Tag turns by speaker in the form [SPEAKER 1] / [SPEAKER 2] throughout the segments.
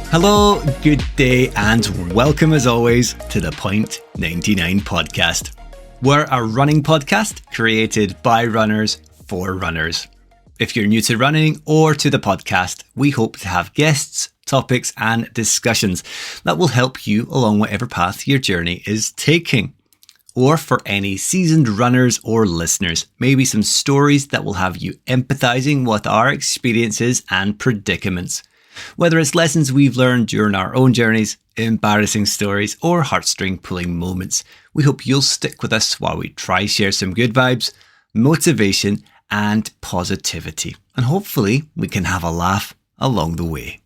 [SPEAKER 1] Hello, good day, and welcome as always to the Point 99 podcast. We're a running podcast created by runners for runners. If you're new to running or to the podcast, we hope to have guests, topics, and discussions that will help you along whatever path your journey is taking. Or for any seasoned runners or listeners, maybe some stories that will have you empathizing with our experiences and predicaments. Whether it's lessons we've learned during our own journeys, embarrassing stories, or heartstring pulling moments, we hope you'll stick with us while we try share some good vibes, motivation, and positivity. And hopefully we can have a laugh along the way.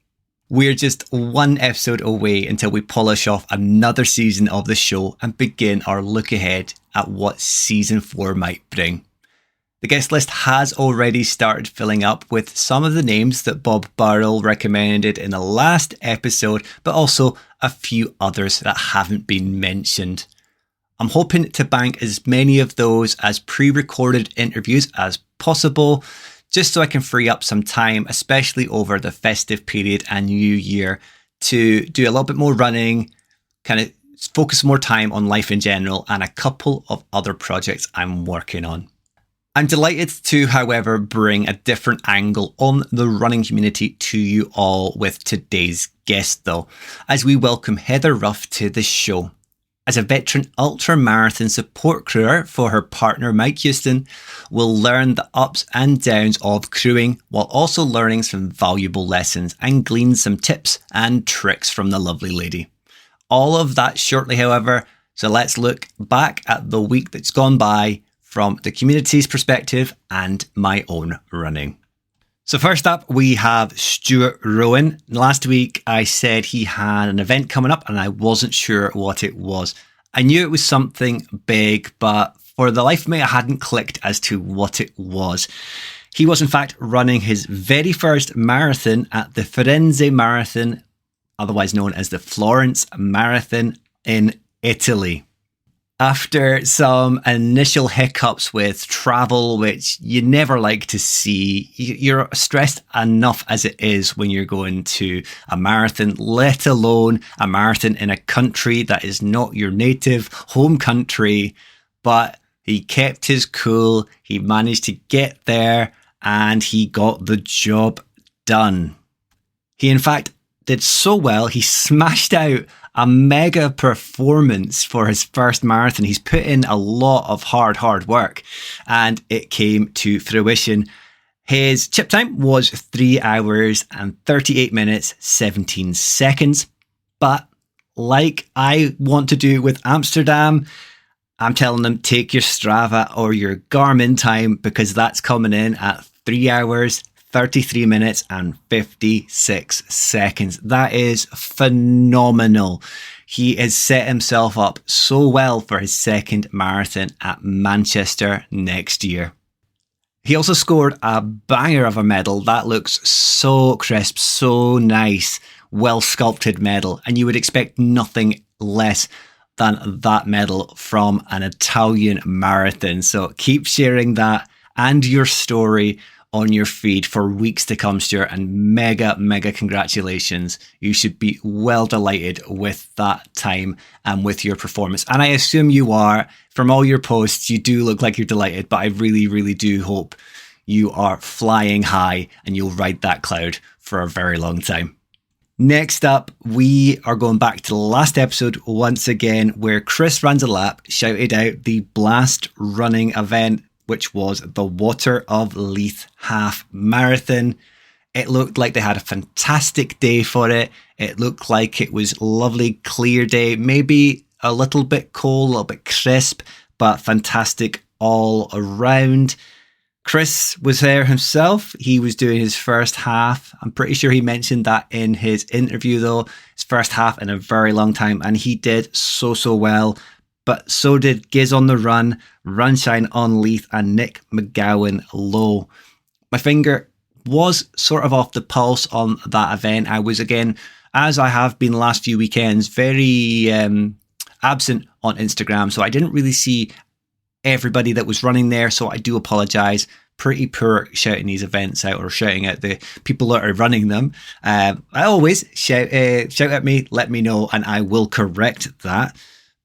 [SPEAKER 1] We're just one episode away until we polish off another season of the show and begin our look ahead at what season 4 might bring. The guest list has already started filling up with some of the names that Bob Burrell recommended in the last episode, but also a few others that haven't been mentioned. I'm hoping to bank as many of those as pre-recorded interviews as possible, just so I can free up some time, especially over the festive period and New Year, to do a little bit more running, kind of focus more time on life in general, and a couple of other projects I'm working on. I'm delighted to, however, bring a different angle on the running community to you all with today's guest, though, as we welcome Heather Ruff to the show. As a veteran ultra-marathon support crewer for her partner Mike Houston, we'll learn the ups and downs of crewing while also learning some valuable lessons and glean some tips and tricks from the lovely lady. All of that shortly, however, so let's look back at the week that's gone by from the community's perspective and my own running. So first up, we have Stuart Rowan. Last week, I said he had an event coming up and I wasn't sure what it was. I knew it was something big, but for the life of me, I hadn't clicked as to what it was. He was in fact running his very first marathon at the Firenze Marathon, otherwise known as the Florence Marathon in Italy. After some initial hiccups with travel, which you never like to see, you're stressed enough as it is when you're going to a marathon, let alone a marathon in a country that is not your native home country. But he kept his cool, he managed to get there, and he got the job done. He in fact did so well, he smashed out a mega performance for his first marathon. He's put in a lot of hard work and it came to fruition. His chip time was 3 hours and 38 minutes, 17 seconds. But like I want to do with Amsterdam, I'm telling them take your Strava or your Garmin time because that's coming in at 3 hours, 33 minutes and 56 seconds. That is phenomenal. He has set himself up so well for his second marathon at Manchester next year. He also scored a banger of a medal that looks so crisp, so nice, well sculpted medal, and you would expect nothing less than that medal from an Italian marathon. So keep sharing that and your story on your feed for weeks to come, Stuart, and mega congratulations. You should be well delighted with that time and with your performance. And I assume you are. From all your posts, you do look like you're delighted, but I really do hope you are flying high and you'll ride that cloud for a very long time. Next up, we are going back to the last episode once again, where Chris Runs a Lap shouted out the Blast running event, which was the Water of Leith Half Marathon. It looked like they had a fantastic day for it. It looked like it was a lovely, clear day, maybe a little bit cold, a little bit crisp, but fantastic all around. Chris was there himself. He was doing his first half. I'm pretty sure he mentioned that in his interview, though. His first half in a very long time, and he did so well. But so did Giz on the Run, Runshine on Leith, and Nick McGowan Low. My finger was sort of off the pulse on that event. I was, again, as I have been the last few weekends, very absent on Instagram. So I didn't really see everybody that was running there. So I do apologise. pretty poor at shouting these events out or shouting out the people that are running them. I always shout at me, let me know, and I will correct that.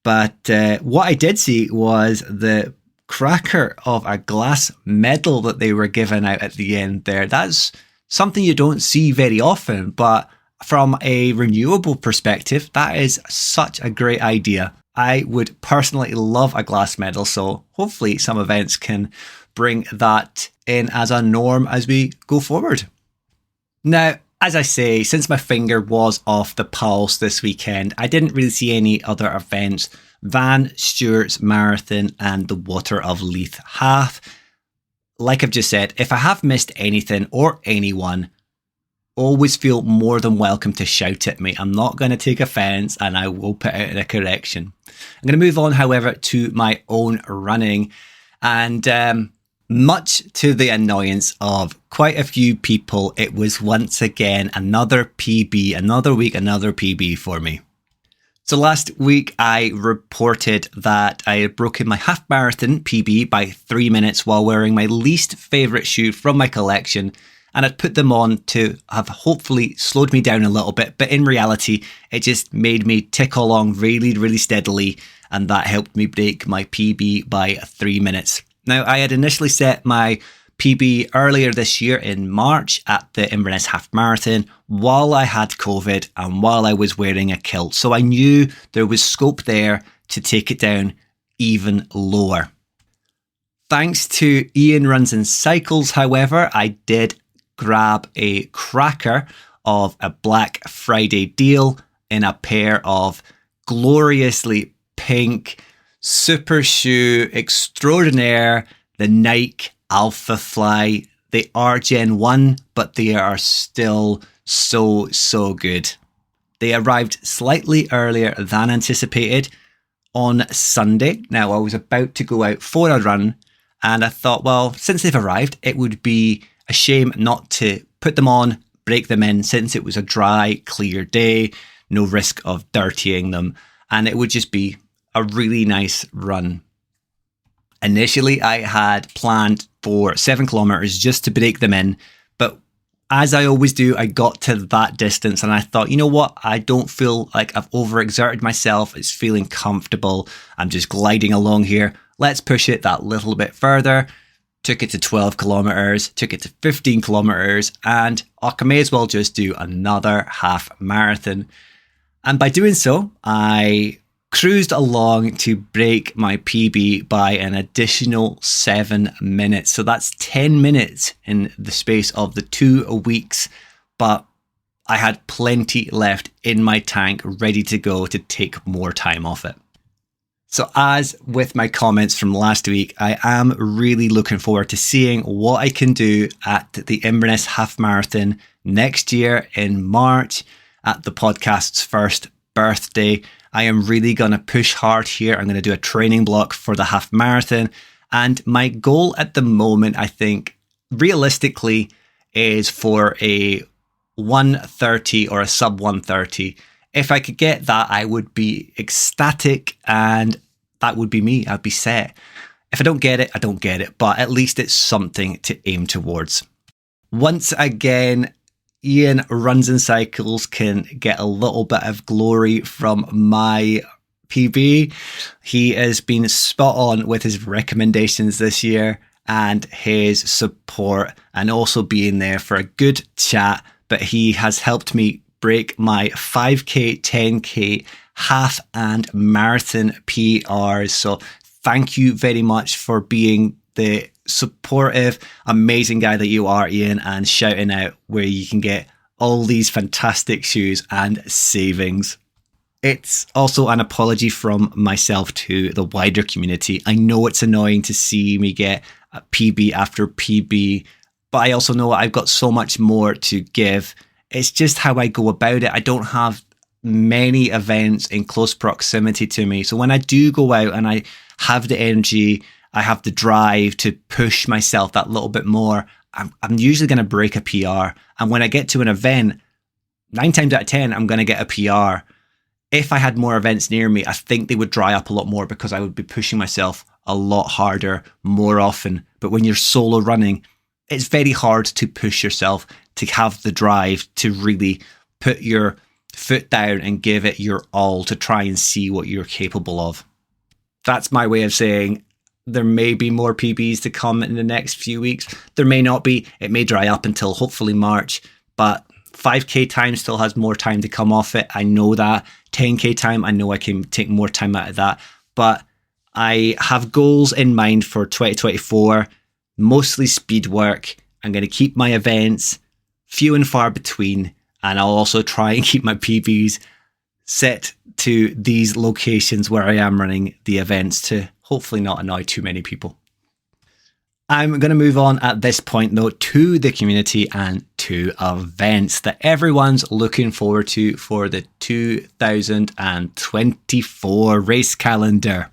[SPEAKER 1] But what I did see was the cracker of a glass medal that they were giving out at the end there. That's something you don't see very often, but from a renewable perspective, that is such a great idea. I would personally love a glass medal, so hopefully some events can bring that in as a norm as we go forward. Now, as I say, since my finger was off the pulse this weekend, I didn't really see any other events than Stewart's Marathon and the Water of Leith Half. Like I've just said, if I have missed anything or anyone, always feel more than welcome to shout at me. I'm not going to take offence and I will put out a correction. I'm going to move on, however, to my own running. And much to the annoyance of quite a few people, it was once again another PB, another week, another PB for me. So last week I reported that I had broken my half marathon PB by 3 minutes while wearing my least favourite shoe from my collection, and I'd put them on to have hopefully slowed me down a little bit, but in reality it just made me tick along really, really steadily, and that helped me break my PB by 3 minutes. Now, I had initially set my PB earlier this year in March at the Inverness Half Marathon while I had COVID and while I was wearing a kilt. So I knew there was scope there to take it down even lower. Thanks to Ian Runs and Cycles, however, I did grab a cracker of a Black Friday deal in a pair of gloriously pink super shoe Extraordinaire, the Nike Alpha Fly. They are Gen 1, but they are still so good. They arrived slightly earlier than anticipated on Sunday. Now, I was about to go out for a run, and I thought, well, since they've arrived, it would be a shame not to put them on, break them in, since it was a dry, clear day, no risk of dirtying them, and it would just be a really nice run. Initially, I had planned for 7 kilometers just to break them in, but as I always do, I got to that distance and I thought, you know what? I don't feel like I've overexerted myself. It's feeling comfortable. I'm just gliding along here. Let's push it that little bit further. Took it to 12 kilometers, took it to 15 kilometers, and I may as well just do another half marathon. And by doing so, I cruised along to break my PB by an additional 7 minutes. So that's 10 minutes in the space of the 2 weeks. But I had plenty left in my tank, ready to go to take more time off it. So as with my comments from last week, I am really looking forward to seeing what I can do at the Inverness Half Marathon next year in March at the podcast's first birthday. I am really going to push hard here. I'm going to do a training block for the half marathon. And my goal at the moment, I think, realistically, is for a 1:30 or a sub 1:30. If I could get that, I would be ecstatic and that would be me. I'd be set. If I don't get it, I don't get it. But at least it's something to aim towards. Once again, Ian Runs and Cycles can get a little bit of glory from my PB. He has been spot on with his recommendations this year and his support, and also being there for a good chat. But he has helped me break my 5K, 10K, half and marathon PRs. So thank you very much for being the supportive, amazing guy that you are, Ian, and shouting out where you can get all these fantastic shoes and savings. It's also an apology from myself to the wider community. I know it's annoying to see me get a PB after PB, but I also know I've got so much more to give. It's just how I go about it. I don't have many events in close proximity to me. So when I do go out and I have the energy, I have the drive to push myself that little bit more, I'm usually going to break a PR. And when I get to an event, 9 times out of 10, I'm going to get a PR. If I had more events near me, I think they would dry up a lot more because I would be pushing myself a lot harder, more often. But when you're solo running, it's very hard to push yourself, to have the drive to really put your foot down and give it your all to try and see what you're capable of. That's my way of saying there may be more PBs to come in the next few weeks. There may not be. It may dry up until hopefully March, but 5K time still has more time to come off it. I know that. 10K time, I know I can take more time out of that. But I have goals in mind for 2024, mostly speed work. I'm going to keep my events few and far between, and I'll also try and keep my PBs set to these locations where I am running the events to hopefully not annoy too many people. I'm going to move on at this point though to the community and to events that everyone's looking forward to for the 2024 race calendar.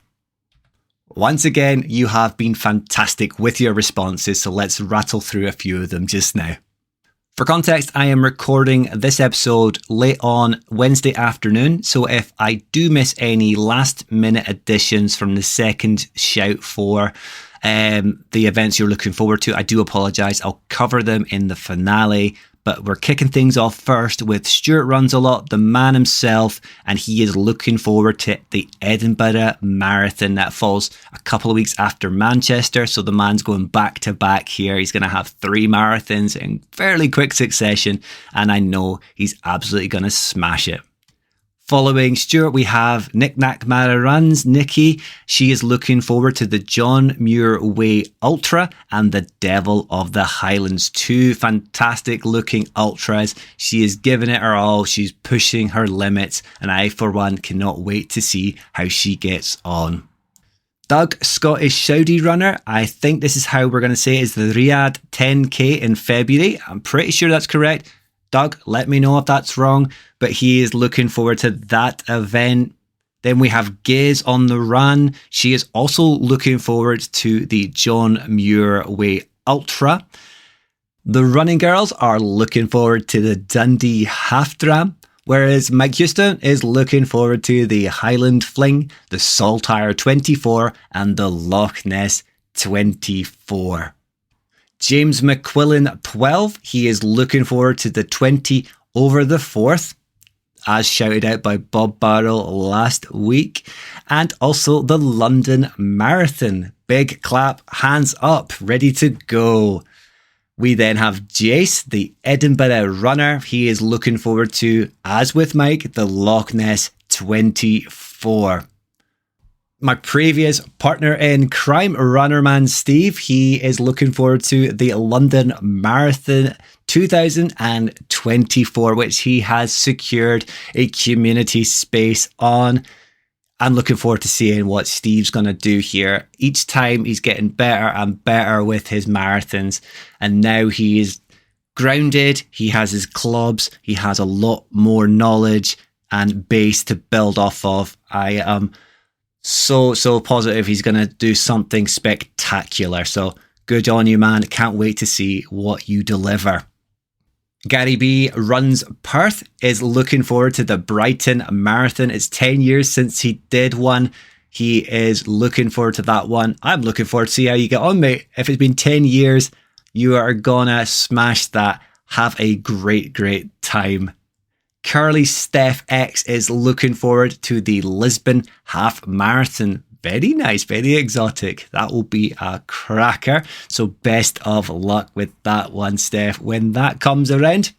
[SPEAKER 1] Once again, you have been fantastic with your responses, so let's rattle through a few of them just now. For context, I am recording this episode late on Wednesday afternoon, so if I do miss any last minute additions from the second shout for the events you're looking forward to, I do apologise. I'll cover them in the finale, but we're kicking things off first with Stuart Runs-A-Lot, the man himself, and he is looking forward to the Edinburgh Marathon that falls a couple of weeks after Manchester. So the man's going back to back here. He's going to have 3 marathons in fairly quick succession, and I know he's absolutely going to smash it. Following Stuart, we have Knick Knack Mara Runs, Nikki. She is looking forward to the John Muir Way Ultra and the Devil of the Highlands. 2 fantastic looking ultras. She is giving it her all. She's pushing her limits, and I, for one, cannot wait to see how she gets on. Doug, Scottish Saudi runner. I think this is how we're going to say it, is the Riyadh 10K in February. I'm pretty sure that's correct. Doug, let me know if that's wrong, but he is looking forward to that event. Then we have Giz on the run. She is also looking forward to the John Muir Way Ultra. The running girls are looking forward to the Dundee Half Dram, whereas Mike Houston is looking forward to the Highland Fling, the Saltire 24, and the Loch Ness 24. James McQuillan, 12. He is looking forward to the 20 over the 4th, as shouted out by Bob Barrell last week. And also the London Marathon. Big clap, hands up, ready to go. We then have Jace, the Edinburgh runner. He is looking forward to, as with Mike, the Loch Ness 24. My previous partner in crime, Runnerman Steve, he is looking forward to the London Marathon 2024, which he has secured a community space on. I'm looking forward to seeing what Steve's going to do here. Each time he's getting better and better with his marathons, and now he is grounded, he has his clubs, he has a lot more knowledge and base to build off of. I am so positive he's going to do something spectacular. So good on you, man. Can't wait to see what you deliver. Gary B runs Perth, is looking forward to the Brighton Marathon. It's 10 years since he did one. He is looking forward to that one. I'm looking forward to see how you get on, mate. If it's been 10 years, you are gonna smash that. Have a great time. Curly Steph X is looking forward to the Lisbon Half Marathon. Very nice, very exotic. That will be a cracker. So best of luck with that one, Steph, when that comes around.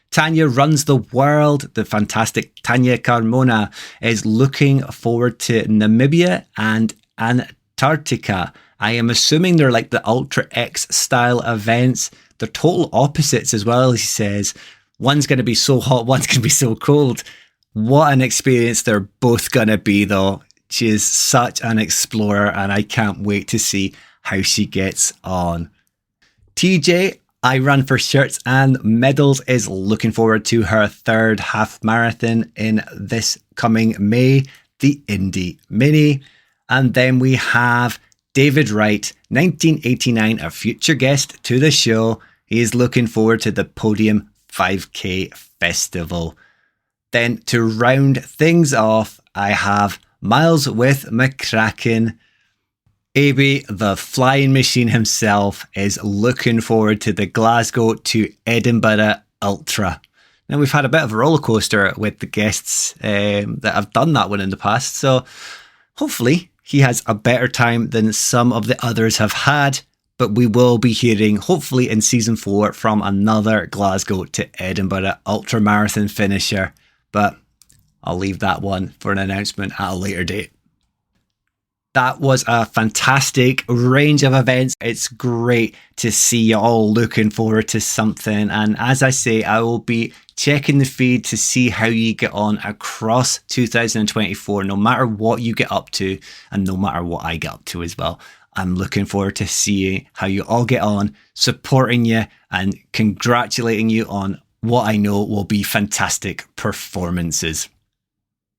[SPEAKER 1] Tanya Runs the World. The fantastic Tanya Carmona is looking forward to Namibia and Antarctica. I am assuming they're like the Ultra X style events. They're total opposites as well, he says. One's going to be so hot, one's going to be so cold. What an experience they're both going to be, though. She is such an explorer, and I can't wait to see how she gets on. TJ, I Run for Shirts and Medals, is looking forward to her third half marathon in this coming May, the Indy Mini. And then we have David Wright, 1989, a future guest to the show. He is looking forward to the Podium 5K Festival. Then to round things off, I have Miles with McCracken. Abe, the flying machine himself, is looking forward to the Glasgow to Edinburgh Ultra. Now, we've had a bit of a roller coaster with the guests that have done that one in the past, so hopefully he has a better time than some of the others have had. But we will be hearing, hopefully in season 4, from another Glasgow to Edinburgh Ultra Marathon finisher. But I'll leave that one for an announcement at a later date. That was a fantastic range of events. It's great to see you all looking forward to something. And as I say, I will be checking the feed to see how you get on across 2024, no matter what you get up to and no matter what I get up to as well. I'm looking forward to seeing how you all get on, supporting you and congratulating you on what I know will be fantastic performances.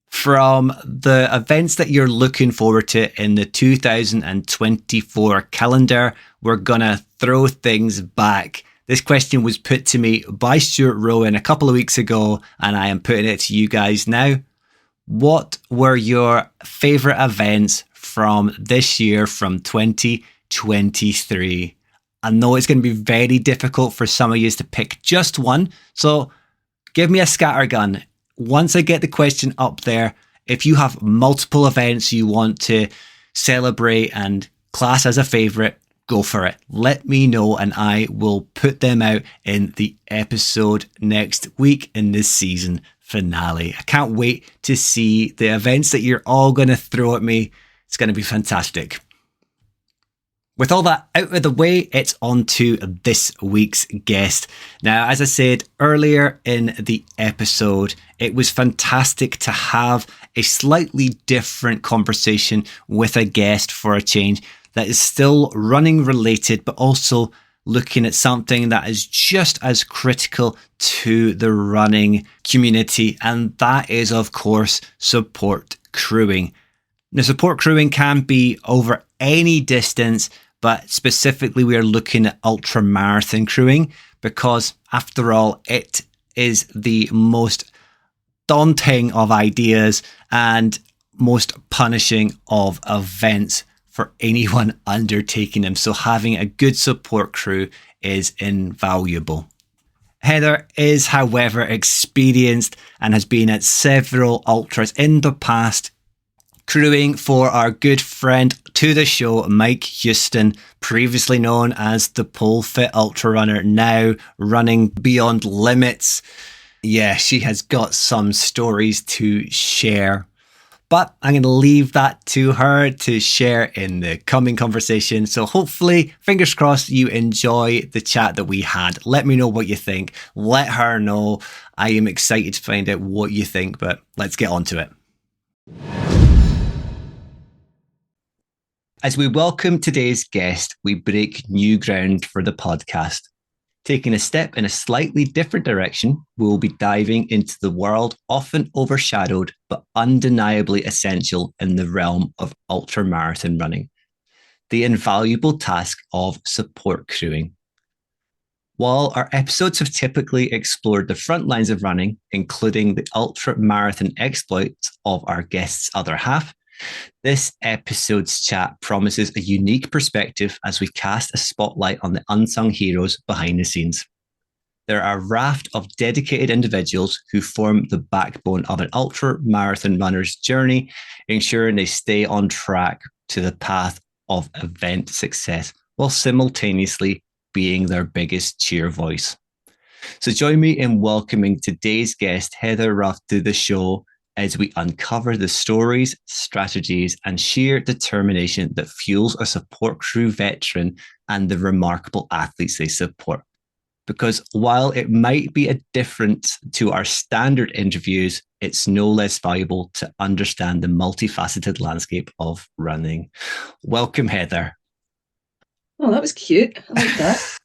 [SPEAKER 1] From the events that you're looking forward to in the 2024 calendar, we're going to throw things back. This question was put to me by Stuart Rowan a couple of weeks ago, and I am putting it to you guys now. What were your favourite events from this year, from 2023? I know it's going to be very difficult for some of you to pick just one, so give me a scattergun. Once I get the question up there, if you have multiple events you want to celebrate and class as a favourite, go for it. Let me know and I will put them out in the episode next week in this season finale. I can't wait to see the events that you're all going to throw at me. It's going to be fantastic. With all that out of the way, it's on to this week's guest. Now, as I said earlier in the episode, it was fantastic to have a slightly different conversation with a guest for a change that is still running related, but also looking at something that is just as critical to the running community. And that is, of course, support crewing. Now, support crewing can be over any distance, but specifically we are looking at ultra marathon crewing because, after all, it is the most daunting of ideas and most punishing of events for anyone undertaking them. So having a good support crew is invaluable. Heather is, however, experienced and has been at several ultras in the past, crewing for our good friend to the show, Mike Houston, previously known as the Pole Fit Ultra Runner, now running Beyond Limits. Yeah, she has got some stories to share, but I'm going to leave that to her to share in the coming conversation. So hopefully, fingers crossed, you enjoy the chat that we had. Let me know what you think. Let her know. I am excited to find out what you think, but let's get on to it. As we welcome today's guest, we break new ground for the podcast. Taking a step in a slightly different direction, we will be diving into the world often overshadowed but undeniably essential in the realm of ultramarathon running, the invaluable task of support crewing. While our episodes have typically explored the front lines of running, including the ultramarathon exploits of our guest's other half, this episode's chat promises a unique perspective as we cast a spotlight on the unsung heroes behind the scenes. There are a raft of dedicated individuals who form the backbone of an ultra-marathon runner's journey, ensuring they stay on track to the path of event success while simultaneously being their biggest cheer voice. So join me in welcoming today's guest, Heather Ruff, to the show, as we uncover the stories, strategies, and sheer determination that fuels a support crew veteran and the remarkable athletes they support. Because while it might be a difference to our standard interviews, it's no less valuable to understand the multifaceted landscape of running. Welcome, Heather.
[SPEAKER 2] Oh, that was cute. I like that.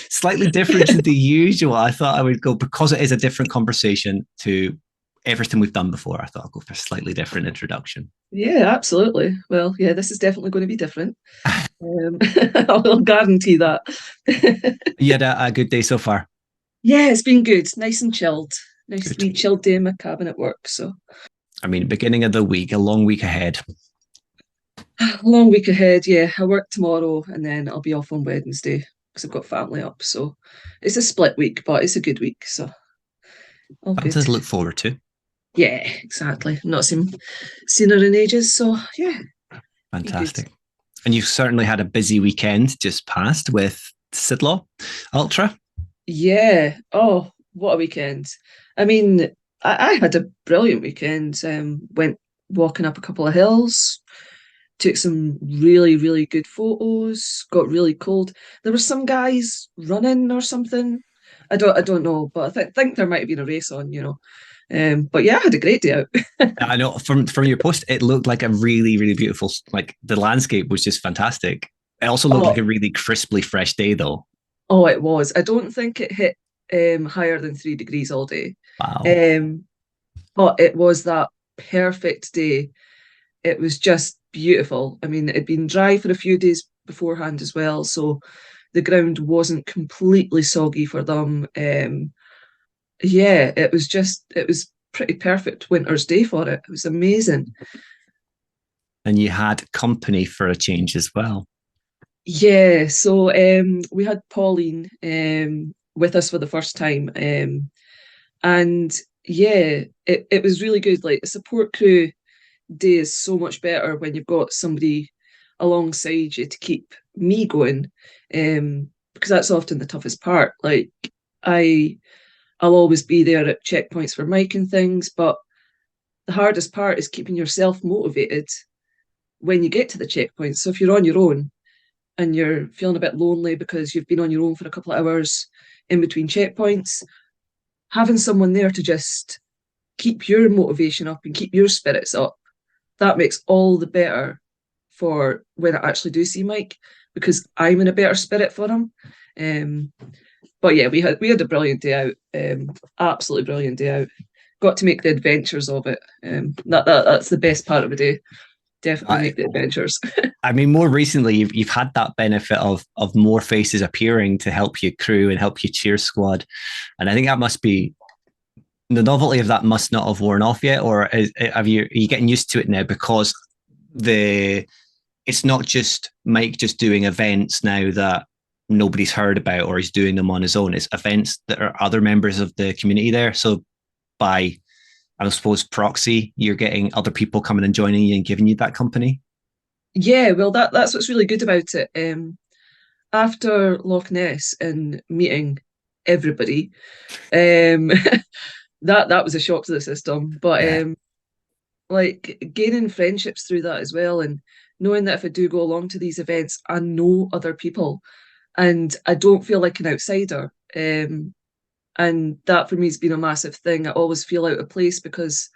[SPEAKER 1] Slightly different to the usual. I thought I would go, because it is a different conversation to everything we've done before, I thought I'll go for a slightly different introduction.
[SPEAKER 2] Yeah, absolutely. Well, yeah, this is definitely going to be different. I'll guarantee that.
[SPEAKER 1] You had a good day so far?
[SPEAKER 2] Yeah, it's been good. Nice and chilled. Nice
[SPEAKER 1] Good.
[SPEAKER 2] to be chilled day in my cabin at work. So,
[SPEAKER 1] I mean, beginning of the week, a long week ahead.
[SPEAKER 2] Long week ahead, yeah. I work tomorrow and then I'll be off on Wednesday because I've got family up. So it's a split week, but it's a good week. So all
[SPEAKER 1] Something
[SPEAKER 2] good.
[SPEAKER 1] to look forward to.
[SPEAKER 2] Yeah, exactly. Not seen her in ages. So yeah, be good.
[SPEAKER 1] Fantastic. And you've certainly had a busy weekend just past with Sidlaw Ultra.
[SPEAKER 2] Yeah. Oh, what a weekend. I mean, I had a brilliant weekend. Went walking up a couple of hills, took some really, really good photos, got really cold. There were some guys running or something. I don't know, but think there might have been a race on, you know. But yeah, I had a great day out.
[SPEAKER 1] I know from your post, it looked like a really, really beautiful, like the landscape was just fantastic. It also looked like
[SPEAKER 2] Oh,
[SPEAKER 1] a really crisply fresh day, though.
[SPEAKER 2] oh, it was. I don't think it hit higher than 3 degrees all day.
[SPEAKER 1] Wow.
[SPEAKER 2] Um, but it was that perfect day. It was just beautiful. I mean, it'd been dry for a few days beforehand as well, so the ground wasn't completely soggy for them. Yeah, it was pretty perfect winter's day for it. It was amazing.
[SPEAKER 1] And you had company for a change as well.
[SPEAKER 2] Yeah, so we had Pauline with us for the first time, and yeah, it was really good. Like the support crew day is so much better when you've got somebody alongside you to keep me going, because that's often the toughest part. Like I, I'll always be there at checkpoints for Mike and things, but the hardest part is keeping yourself motivated when you get to the checkpoints. So if you're on your own and you're feeling a bit lonely because you've been on your own for a couple of hours in between checkpoints, having someone there to just keep your motivation up and keep your spirits up, that makes all the better for when I actually do see Mike because I'm in a better spirit for him. Um, but yeah, we had a brilliant day out, absolutely brilliant day out. Got to make the adventures of it. That's the best part of the day. Definitely
[SPEAKER 1] I,
[SPEAKER 2] make the adventures.
[SPEAKER 1] I mean, more recently, you've had that benefit of more faces appearing to help you crew and help you cheer squad, and I think that must be the novelty of that must not have worn off yet, or are you getting used to it now because the it's not just Mike just doing events now that nobody's heard about or he's doing them on his own. It's events that are other members of the community there. So by I suppose proxy, you're getting other people coming and joining you and giving you that company.
[SPEAKER 2] Yeah, well, that's what's really good about it. After Loch Ness and meeting everybody, um, that was a shock to the system. But
[SPEAKER 1] Yeah.
[SPEAKER 2] like gaining friendships through that as well, and knowing that if I do go along to these events, I know other people, and I don't feel like an outsider. And that for me has been a massive thing. I always feel out of place because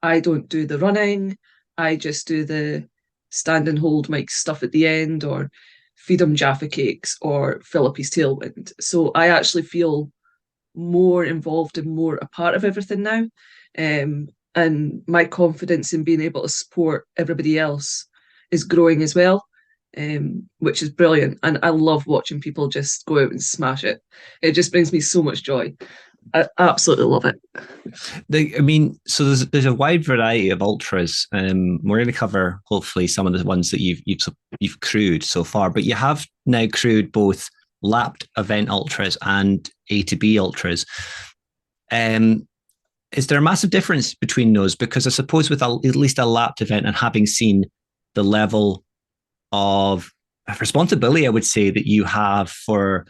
[SPEAKER 2] I don't do the running. I just do the stand and hold Mike stuff at the end, or feed him Jaffa cakes, or fill up his tailwind. So I actually feel more involved and more a part of everything now. And my confidence in being able to support everybody else is growing as well, which is brilliant. And I love watching people just go out and smash it. It just brings me so much joy. I absolutely love it.
[SPEAKER 1] I mean, so there's a wide variety of ultras. We're going to cover hopefully some of the ones that you've crewed so far, but you have now crewed both lapped event ultras and A to B ultras. Um, is there a massive difference between those? Because I suppose with at least a lapped event and having seen the level of responsibility, I would say that you have for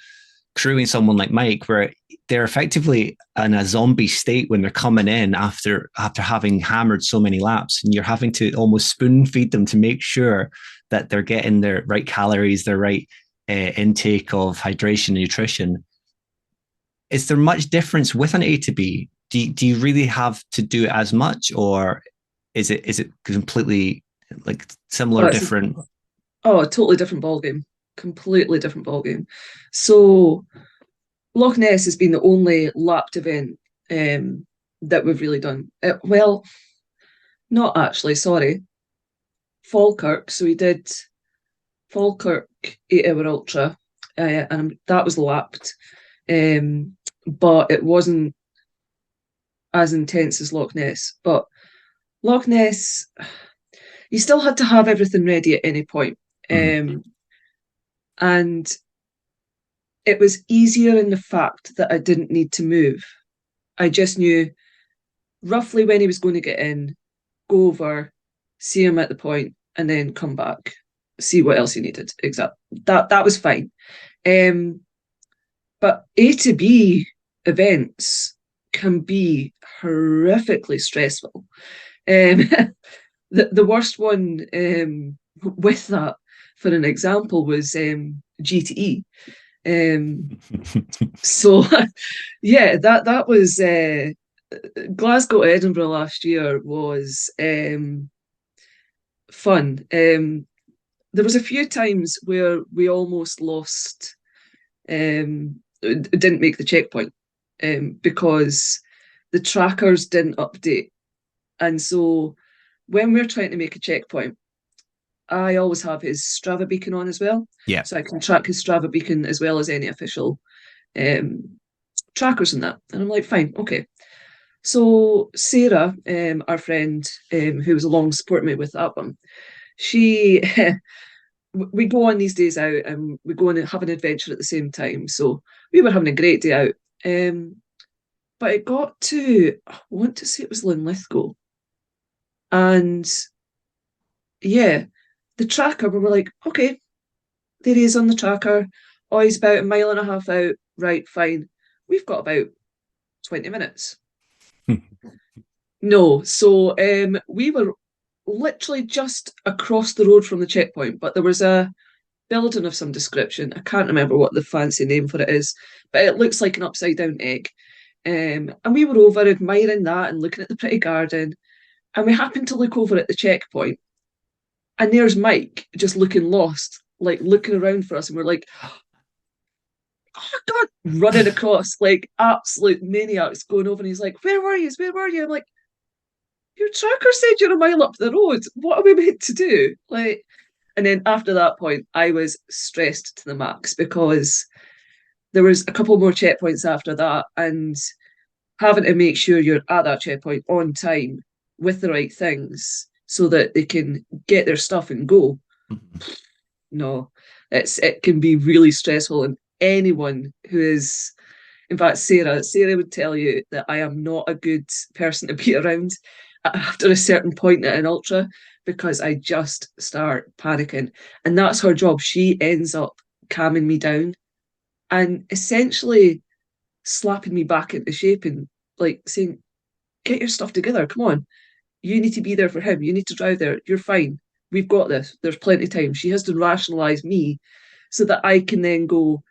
[SPEAKER 1] crewing someone like Mike, where they're effectively in a zombie state when they're coming in after having hammered so many laps, and you're having to almost spoon feed them to make sure that they're getting their right calories, their right intake of hydration and nutrition. Is there much difference with an A to B? Do you really have to do it as much, or is it completely like
[SPEAKER 2] Oh,
[SPEAKER 1] similar,
[SPEAKER 2] it's
[SPEAKER 1] different?
[SPEAKER 2] a totally different ballgame. Completely different ballgame. So Loch Ness has been the only lapped event that we've really done. Well, not actually, sorry. Falkirk. So we did Falkirk 8 Hour Ultra, and that was lapped. But it wasn't as intense as Loch Ness. But Loch Ness, you still had to have everything ready at any point.
[SPEAKER 1] Mm-hmm.
[SPEAKER 2] And it was easier in the fact that I didn't need to move. I just knew roughly when he was going to get in, go over, see him at the point, and then come back, see what else he needed. Exactly. That was fine. Um, but A to B events can be horrifically stressful. The worst one with that, for an example, was GTE. So yeah, that was Glasgow to Edinburgh last year was fun. There was a few times where we almost lost, didn't make the checkpoint because the trackers didn't update. And so when we're trying to make a checkpoint, I always have his Strava beacon on as well.
[SPEAKER 1] Yeah.
[SPEAKER 2] So I can track his Strava beacon as well as any official um, trackers and that. And I'm like, fine, okay. So Sarah, our friend, who was along supporting me with that one, she we go on these days out and we go and have an adventure at the same time. So we were having a great day out. But it got to, I want to say it was Linlithgow. And yeah, the tracker, we were like, okay, there he is on the tracker. Oh, he's about a mile and a half out. Right, fine. We've got about 20 minutes. No, so we were literally just across the road from the checkpoint, but there was a building of some description. I can't remember what the fancy name for it is, but it looks like an upside down egg. And we were over admiring that and looking at the pretty garden. And we happened to look over at the checkpoint, and there's Mike just looking lost, like looking around for us. And we're like, oh God, running across like absolute maniacs going over. And he's like, where were you? Where were you? I'm like, your tracker said you're a mile up the road. What are we meant to do? Like, and then after that point, I was stressed to the max because there was a couple more checkpoints after that, and having to make sure you're at that checkpoint on time with the right things so that they can get their stuff and go. No, it can be really stressful, and anyone who is, in fact, Sarah would tell you that I am not a good person to be around after a certain point at an ultra because I just start panicking. And that's her job. She ends up calming me down and essentially slapping me back into shape and like saying, get your stuff together. Come on. You need to be there for him. You need to drive there. You're fine. We've got this. There's plenty of time. She has to rationalize me so that I can then go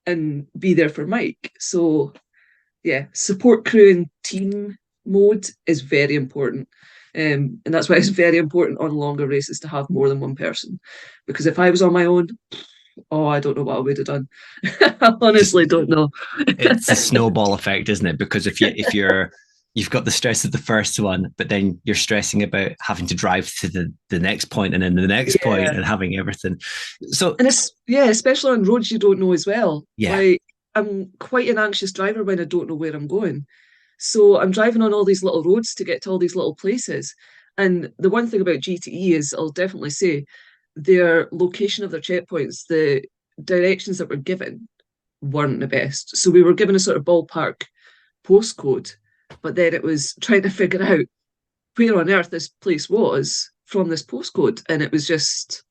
[SPEAKER 2] and be there for Mike. So yeah, support crew and team mode is very important. And that's why it's very important on longer races to have more than one person. Because if I was on my own, oh, I don't know what I would have done. I honestly don't know.
[SPEAKER 1] It's a snowball effect, isn't it? Because you've got the stress of the first one, but then you're stressing about having to drive to the next point and then the next point and having everything. So
[SPEAKER 2] and it's especially on roads you don't know as well.
[SPEAKER 1] Yeah.
[SPEAKER 2] Like I'm quite an anxious driver when I don't know where I'm going. So I'm driving on all these little roads to get to all these little places. And the one thing about GTE is I'll definitely say their location of their checkpoints, the directions that were given weren't the best. So we were given a sort of ballpark postcode, but then it was trying to figure out where on earth this place was from this postcode. And it was just,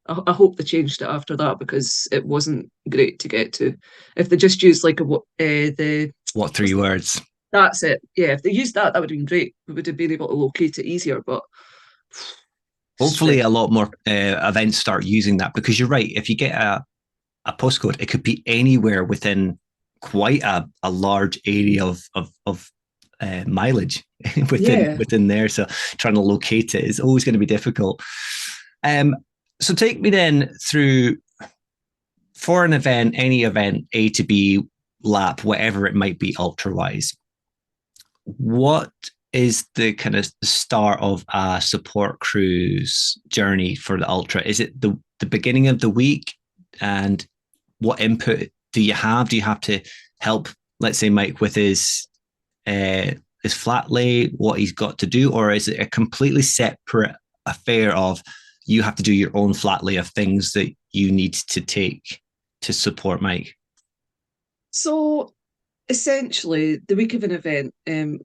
[SPEAKER 2] I hope they changed it after that because it wasn't great to get to. If they just used like the
[SPEAKER 1] what 3 words?
[SPEAKER 2] That's it. Yeah, if they used that, that would have been great. We would have been able to locate it easier. But
[SPEAKER 1] hopefully, a lot more events start using that because you're right. If you get a postcode, it could be anywhere within quite a large area of mileage within there. So trying to locate it is always going to be difficult. So take me then through for an event, any event, A to B lap, whatever it might be, ultra wise. What is the kind of start of a support crew's journey for the ultra? Is it the beginning of the week? And what input do you have? Do you have to help, let's say, Mike with his flat lay, what he's got to do? Or is it a completely separate a fair of you have to do your own flat lay of things that you need to take to support Mike?
[SPEAKER 2] So essentially, the week of an event,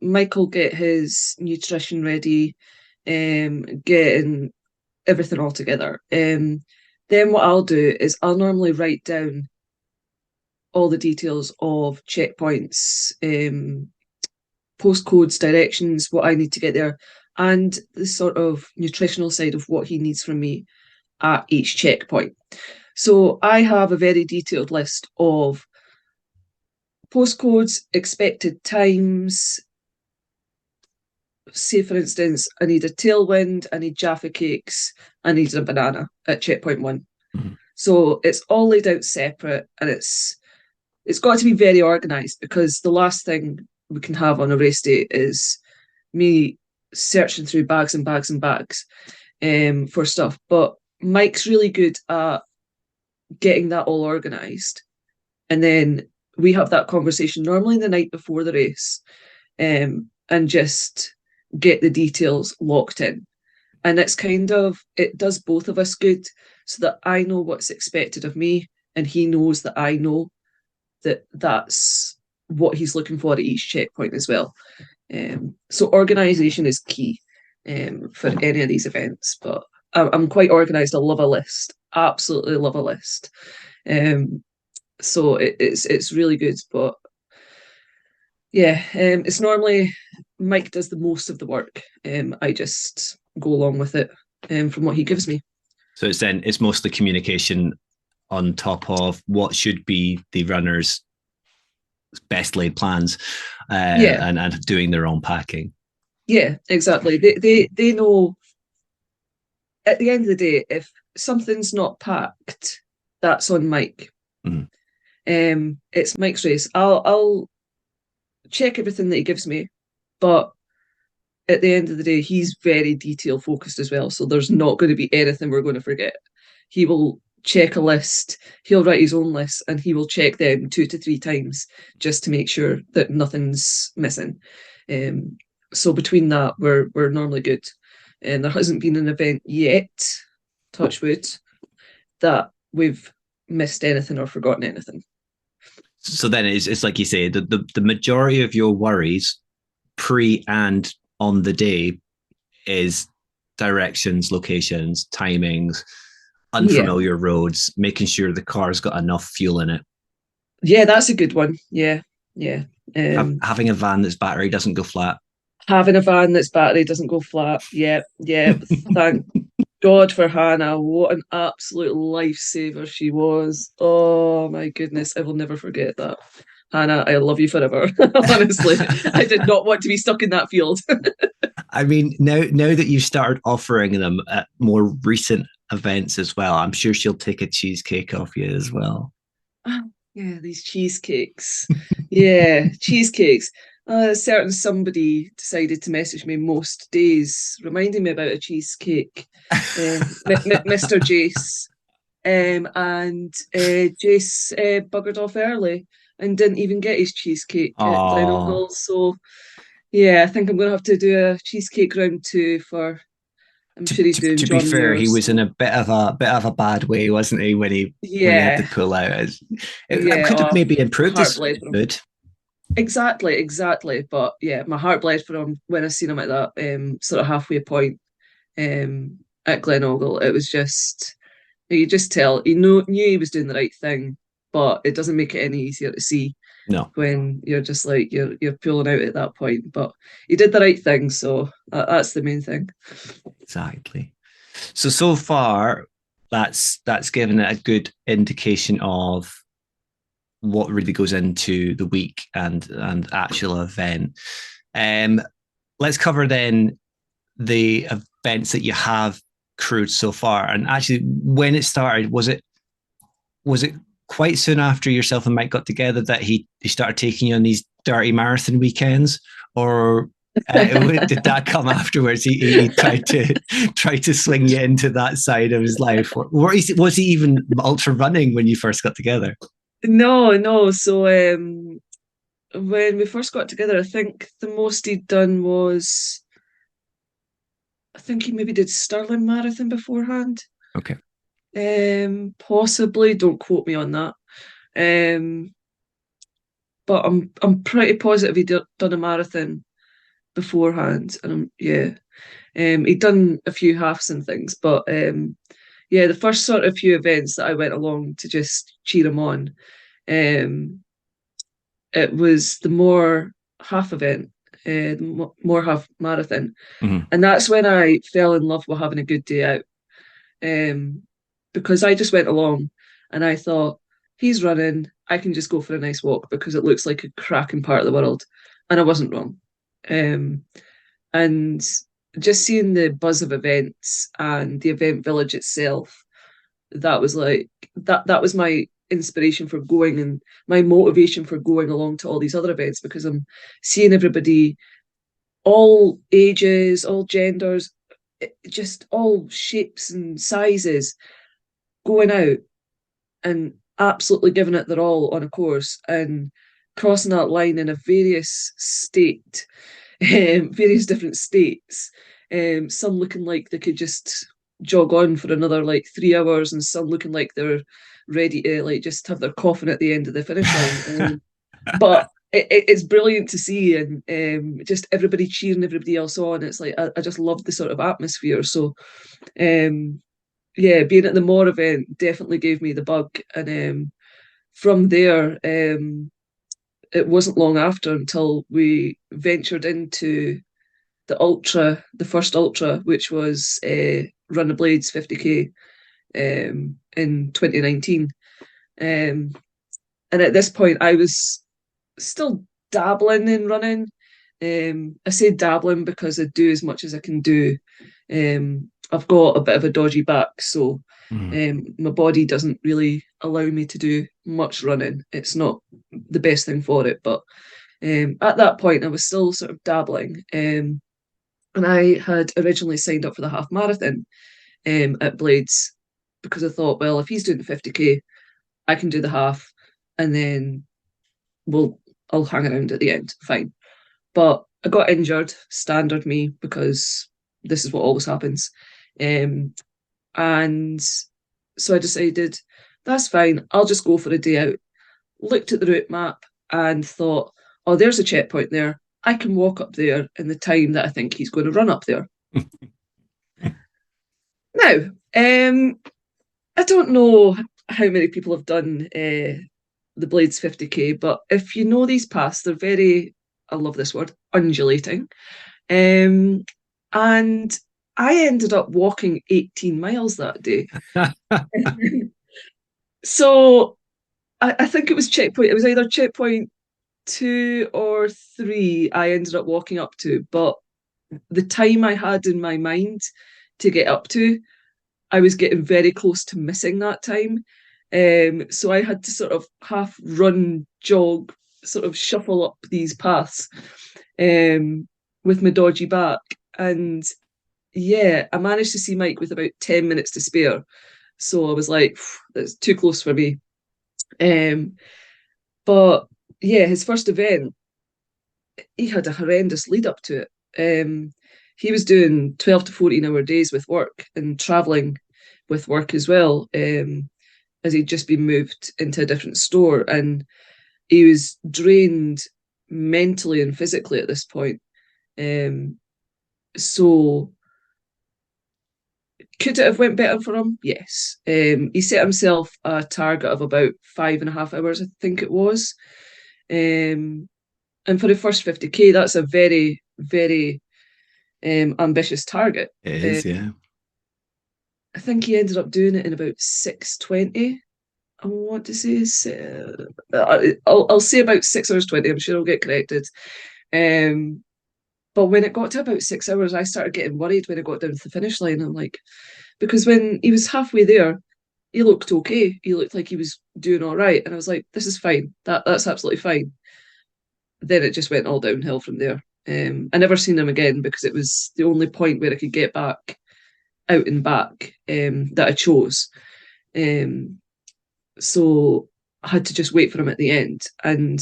[SPEAKER 2] Mike will get his nutrition ready, getting everything all together. Then what I'll do is I'll normally write down all the details of checkpoints, postcodes, directions, what I need to get there, and the sort of nutritional side of what he needs from me at each checkpoint. So I have a very detailed list of postcodes, expected times. Say, for instance, I need a tailwind, I need Jaffa cakes, I need a banana at checkpoint one.
[SPEAKER 1] Mhm.
[SPEAKER 2] So it's all laid out separate, and it's got to be very organised, because the last thing we can have on a race day is me searching through bags and bags and bags for stuff. But Mike's really good at getting that all organised. And then we have that conversation normally the night before the race, and just get the details locked in. And it's kind of, it does both of us good, so that I know what's expected of me, and he knows that I know that that's what he's looking for at each checkpoint as well. So organisation is key for any of these events. But I'm quite organised. I love a list. Absolutely love a list. So it's really good. But yeah, it's normally Mike does the most of the work. I just go along with it from what he gives me.
[SPEAKER 1] So it's mostly communication on top of what should be the runners' best laid plans,
[SPEAKER 2] Yeah,
[SPEAKER 1] and doing their own packing.
[SPEAKER 2] yeah, exactly. They know at the end of the day, if something's not packed, that's on Mike.
[SPEAKER 1] Mhm.
[SPEAKER 2] It's Mike's race. I'll check everything that he gives me, but at the end of the day, he's very detail focused as well. So there's not going to be anything we're going to forget. He will check a list, he'll write his own list, and he will check them 2 to 3 times just to make sure that nothing's missing. So between that, we're normally good. And there hasn't been an event yet, touch wood, that we've missed anything or forgotten anything.
[SPEAKER 1] So then it's like you say, the majority of your worries pre and on the day is directions, locations, timings,
[SPEAKER 2] Yeah.
[SPEAKER 1] unfamiliar roads, making sure the car's got enough fuel in it.
[SPEAKER 2] Yeah, that's a good one. Yeah. Yeah.
[SPEAKER 1] Having a van that's battery doesn't go flat.
[SPEAKER 2] Having a van that's battery doesn't go flat. Yeah. Yeah. Thank God for Hannah. What an absolute lifesaver she was. Oh my goodness. I will never forget that. Hannah, I love you forever. Honestly, I did not want to be stuck in that field.
[SPEAKER 1] I mean, now that you've started offering them at more recent events as well, I'm sure she'll take a cheesecake off you as well.
[SPEAKER 2] Yeah, these cheesecakes. Yeah, cheesecakes. A certain somebody decided to message me most days, reminding me about a cheesecake. Mr. Jace. And Jace buggered off early and didn't even get his cheesecake at
[SPEAKER 1] Oh,
[SPEAKER 2] Glenagle. So yeah, I think I'm going to have to do a cheesecake round two for. I'm
[SPEAKER 1] to,
[SPEAKER 2] sure he's
[SPEAKER 1] to,
[SPEAKER 2] doing
[SPEAKER 1] to be
[SPEAKER 2] John
[SPEAKER 1] fair,
[SPEAKER 2] Muir.
[SPEAKER 1] he was in
[SPEAKER 2] So
[SPEAKER 1] a bit of a bad way, wasn't he, when he had to
[SPEAKER 2] yeah,
[SPEAKER 1] pull out? It
[SPEAKER 2] yeah.
[SPEAKER 1] could have
[SPEAKER 2] Oh,
[SPEAKER 1] maybe
[SPEAKER 2] my
[SPEAKER 1] improved
[SPEAKER 2] heart
[SPEAKER 1] his
[SPEAKER 2] bled for him.
[SPEAKER 1] food.
[SPEAKER 2] Exactly, exactly. But yeah, my heart bled for him when I seen him at that sort of halfway point at Glenagle. It was just, you just tell knew he was doing the right thing, but it doesn't make it any easier to see
[SPEAKER 1] No,
[SPEAKER 2] when you're just like you're pulling out at that point. But he did the right thing, so that's the main thing.
[SPEAKER 1] exactly. So far, that's given it a good indication of what really goes into the week and actual event. Um, let's cover then the events that you have crewed so far. And actually, when it started, was it quite soon after yourself and Mike got together that he started taking you on these dirty marathon weekends, or did that come afterwards? He tried to swing you into that side of his life. Or was he even ultra running when you first got together?
[SPEAKER 2] No, no. So when we first got together, I think the most he'd done was I think he maybe did Stirling Marathon beforehand.
[SPEAKER 1] Okay.
[SPEAKER 2] Possibly. Don't quote me on that. Um, but I'm pretty positive done a marathon beforehand, and yeah. He'd done a few halves and things, but yeah, the first sort of few events that I went along to just cheer him on, um, it was the more half event, the more half marathon,
[SPEAKER 1] Mhm.
[SPEAKER 2] and that's when I fell in love with having a good day out. Um, because I just went along and I thought, he's running, I can just go for a nice walk because it looks like a cracking part of the world. And I wasn't wrong. Um, and just seeing the buzz of events and the event village itself, that was like that was my inspiration for going and my motivation for going along to all these other events because I'm seeing everybody, all ages, all genders, just all shapes and sizes going out and absolutely giving it their all on a course and crossing that line in a various different states. Some looking like they could just jog on for another like 3 hours, and some looking like they're ready to like just have their coffin at the end of the finish line. But it's brilliant to see, and just everybody cheering everybody else on. It's like I just love the sort of atmosphere. So um, yeah, being at the Moor event definitely gave me the bug, and from there, it wasn't long after until we ventured into the first ultra, which was Run the Blades 50k in 2019. Um, and at this point, I was still dabbling in running. I say dabbling because I do as much as I can do. I've got a bit of a dodgy back, so
[SPEAKER 1] Mhm.
[SPEAKER 2] my body doesn't really allow me to do much running. It's not the best thing for it, but at that point, I was still sort of dabbling. And I had originally signed up for the half marathon at Blades because I thought, well, if he's doing the 50k, I can do the half, and then we'll I'll hang around at the end. Fine. But I got injured, standard me, because this is what always happens. Um, and so I decided that's fine. I'll just go for a day out. Looked at the route map and thought, oh, there's a checkpoint there. I can walk up there in the time that I think he's going to run up there. Now, I don't know how many people have done the Blades 50k, but if you know these paths, they're very, I love this word, undulating. Um, and I ended up walking 18 miles that day. So I think it was checkpoint, it was either checkpoint 2 or 3 I ended up walking up to, but the time I had in my mind to get up to, I was getting very close to missing that time. So I had to sort of half run, jog, sort of shuffle up these paths with my dodgy back. And yeah, I managed to see Mike with about 10 minutes to spare. So I was like, that's too close for me. Um, but yeah, his first event, he had a horrendous lead up to it. He was doing 12 to 14-hour days with work and traveling with work as well, as he'd just been moved into a different store. And he was drained mentally and physically at this point. So could it have went better for him? Yes. He set himself a target of about 5.5 hours, I think it was. Um, and for the first 50k, that's a very, very ambitious target.
[SPEAKER 1] It
[SPEAKER 2] Uh,
[SPEAKER 1] is, yeah.
[SPEAKER 2] I think he ended up doing it in about 6:20. I want to say, I'll say about 6 hours 20. I'm sure I'll get corrected. Um, but when it got to about 6 hours, I started getting worried when I got down to the finish line. I'm like, because when he was halfway there, he looked okay. He looked like he was doing all right, and I was like, this is fine. That's absolutely fine. Then it just went all downhill from there. I never seen him again because it was the only point where I could get back out and back that I chose. Um, so I had to just wait for him at the end, and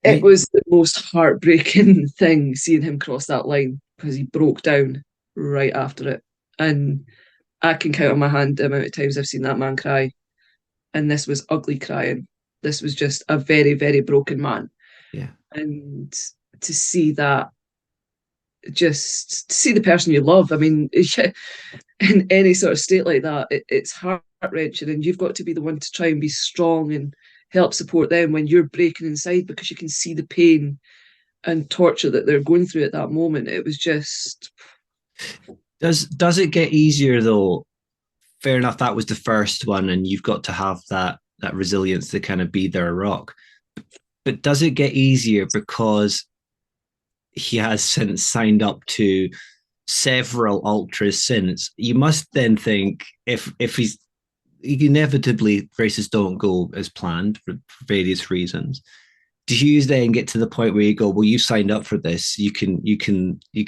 [SPEAKER 2] it was the most heartbreaking thing seeing him cross that line because he broke down right after it. And I can count on my hand the amount of times I've seen that man cry. And this was ugly crying. This was just a very, very broken man.
[SPEAKER 1] Yeah.
[SPEAKER 2] And to see that, just to see the person you love, I mean, in any sort of state like that, it's heart wrenching. And you've got to be the one to try and be strong and help support them when you're breaking inside because you can see the pain and torture that they're going through at that moment. It was just.
[SPEAKER 1] Does it get easier though? Fair enough, that was the first one, and you've got to have that resilience to kind of be their rock. But does it get easier because he has since signed up to several ultras since? You must then think if he's inevitably races don't go as planned for various reasons. Do you then get to the point where you go, well, you signed up for this, you can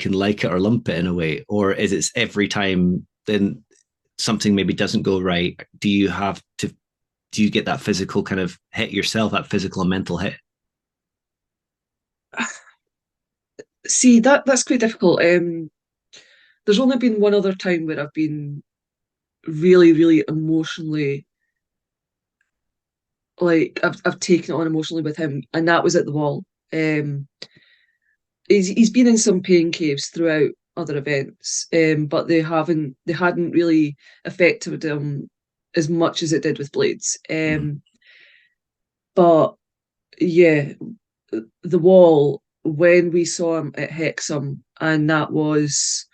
[SPEAKER 1] like it or lump it in a way, or is it every time then something maybe doesn't go right? Do you get that physical kind of hit yourself, that physical and mental hit?
[SPEAKER 2] See, that's quite difficult. There's only been one other time where I've been really, really emotionally, like I've taken it on emotionally with him, and that was at the wall. He's been in some pain caves throughout other events, but they hadn't really affected him as much as it did with Blades.
[SPEAKER 1] Mm.
[SPEAKER 2] But yeah, the wall when we saw him at Hexham, and that was,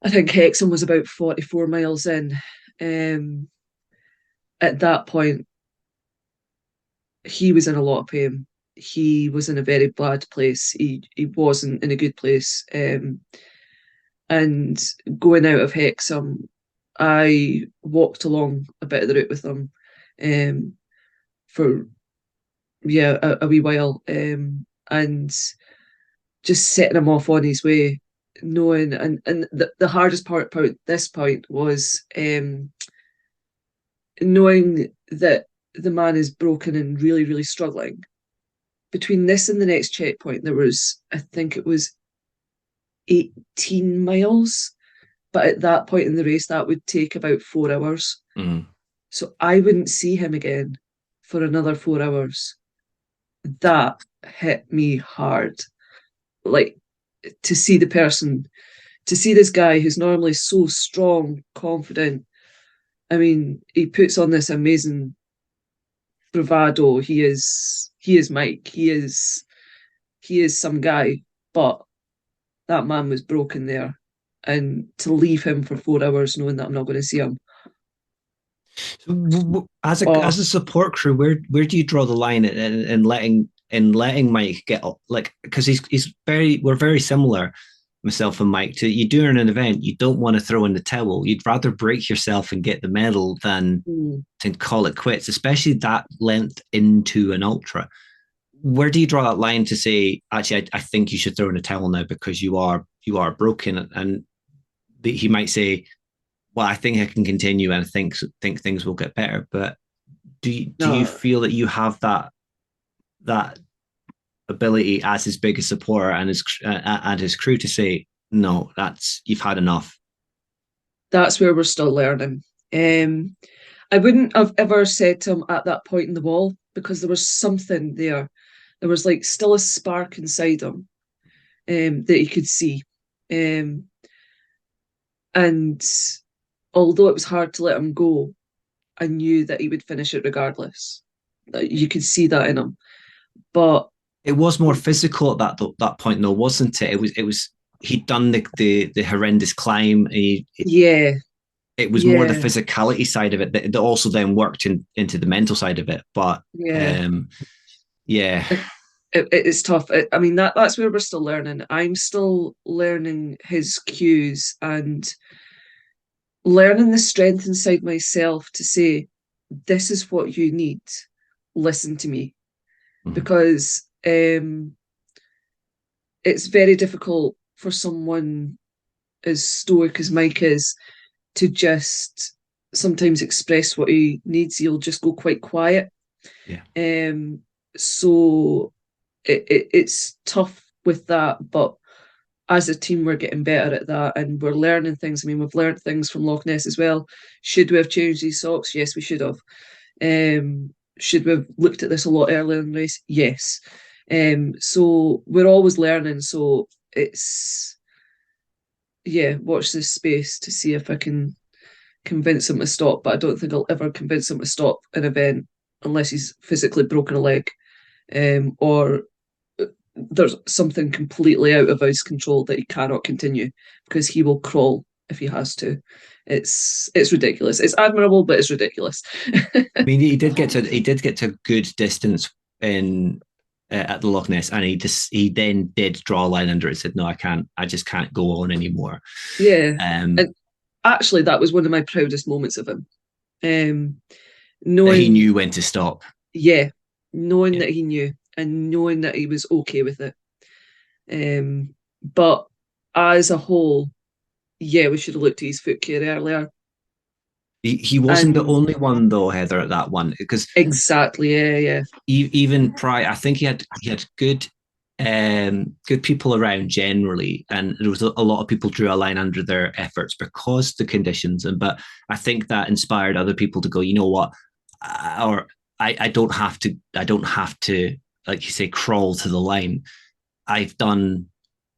[SPEAKER 2] I think Hexham was about 44 miles in. Um, at that point, he was in a lot of pain. He was in a very bad place. He wasn't in a good place. And going out of Hexham, I walked along a bit of the route with him for a wee while, and just setting him off on his way, knowing and the hardest part at this point was knowing that the man is broken and really, really struggling. Between this and the next checkpoint, there was, I think it was 18 miles. But at that point in the race, that would take about 4 hours.
[SPEAKER 1] Mm.
[SPEAKER 2] So I wouldn't see him again for another 4 hours. That hit me hard. Like, to see the person, to see this guy who's normally so strong, confident. I mean, he puts on this amazing bravado. He is Mike. He is some guy, but that man was broken there. And to leave him for 4 hours knowing that I'm not going to see him.
[SPEAKER 1] As a support crew, where do you draw the line in letting Mike get up? Like, because he's we're very similar, myself and Mike. To you during an event, you don't want to throw in the towel. You'd rather break yourself and get the medal than to call it quits, especially that length into an ultra. Where do you draw that line to say, actually, I think you should throw in a towel now because you are broken? And he might say, well, I think I can continue and I think things will get better. But do you
[SPEAKER 2] No,
[SPEAKER 1] feel that you have that ability as his biggest supporter and his crew to say, no, that's, you've had enough?
[SPEAKER 2] that's where we're still learning. I wouldn't have ever said to him at that point in the wall because there was something there. There was like still a spark inside him that he could see. And although it was hard to let him go, I knew that he would finish it regardless. You could see that in him. But
[SPEAKER 1] It was more physical at that point, though, wasn't it? It was he'd done the horrendous climb.
[SPEAKER 2] yeah,
[SPEAKER 1] It was more the
[SPEAKER 2] yeah,
[SPEAKER 1] physicality side of it that also then worked into the mental side of it. But
[SPEAKER 2] yeah.
[SPEAKER 1] yeah,
[SPEAKER 2] It's tough. I mean, that's where we're still learning. I'm still learning his cues and learning the strength inside myself to say, this is what you need. Listen to me.
[SPEAKER 1] Mhm.
[SPEAKER 2] Because it's very difficult for someone as stoic as Mike is to just sometimes express what he needs. He'll just go quite quiet.
[SPEAKER 1] Yeah.
[SPEAKER 2] Um, so it's tough with that, but as a team, we're getting better at that and we're learning things. I mean, we've learned things from Loch Ness as well. Should we have changed these socks? Yes, we should have. Should we have looked at this a lot earlier in the race? Yes. So we're always learning. So it's, yeah, watch this space to see if I can convince him to stop. But I don't think I'll ever convince him to stop an event unless he's physically broken a leg, or there's something completely out of his control that he cannot continue, because he will crawl if he has to. It's ridiculous. It's admirable, but it's ridiculous.
[SPEAKER 1] I mean, he did get to a good distance in at the Loch Ness, and he then did draw a line under it. Said, "No, I can't. I just can't go on anymore."
[SPEAKER 2] Yeah,
[SPEAKER 1] Um,
[SPEAKER 2] and actually, that was one of my proudest moments of him.
[SPEAKER 1] that he
[SPEAKER 2] Knowing,
[SPEAKER 1] knew when to stop.
[SPEAKER 2] yeah, knowing
[SPEAKER 1] Yeah.
[SPEAKER 2] that he knew and knowing that he was okay with it. But as a whole, yeah, we should have looked at his foot care earlier.
[SPEAKER 1] He wasn't the
[SPEAKER 2] And
[SPEAKER 1] only one though, Heather, at that one, because
[SPEAKER 2] exactly, yeah, yeah,
[SPEAKER 1] even prior, I think he had good people around generally, and there was a lot of people drew a line under their efforts because the conditions. But I think that inspired other people to go, you know what, or I don't have to, like you say, crawl to the line. I've done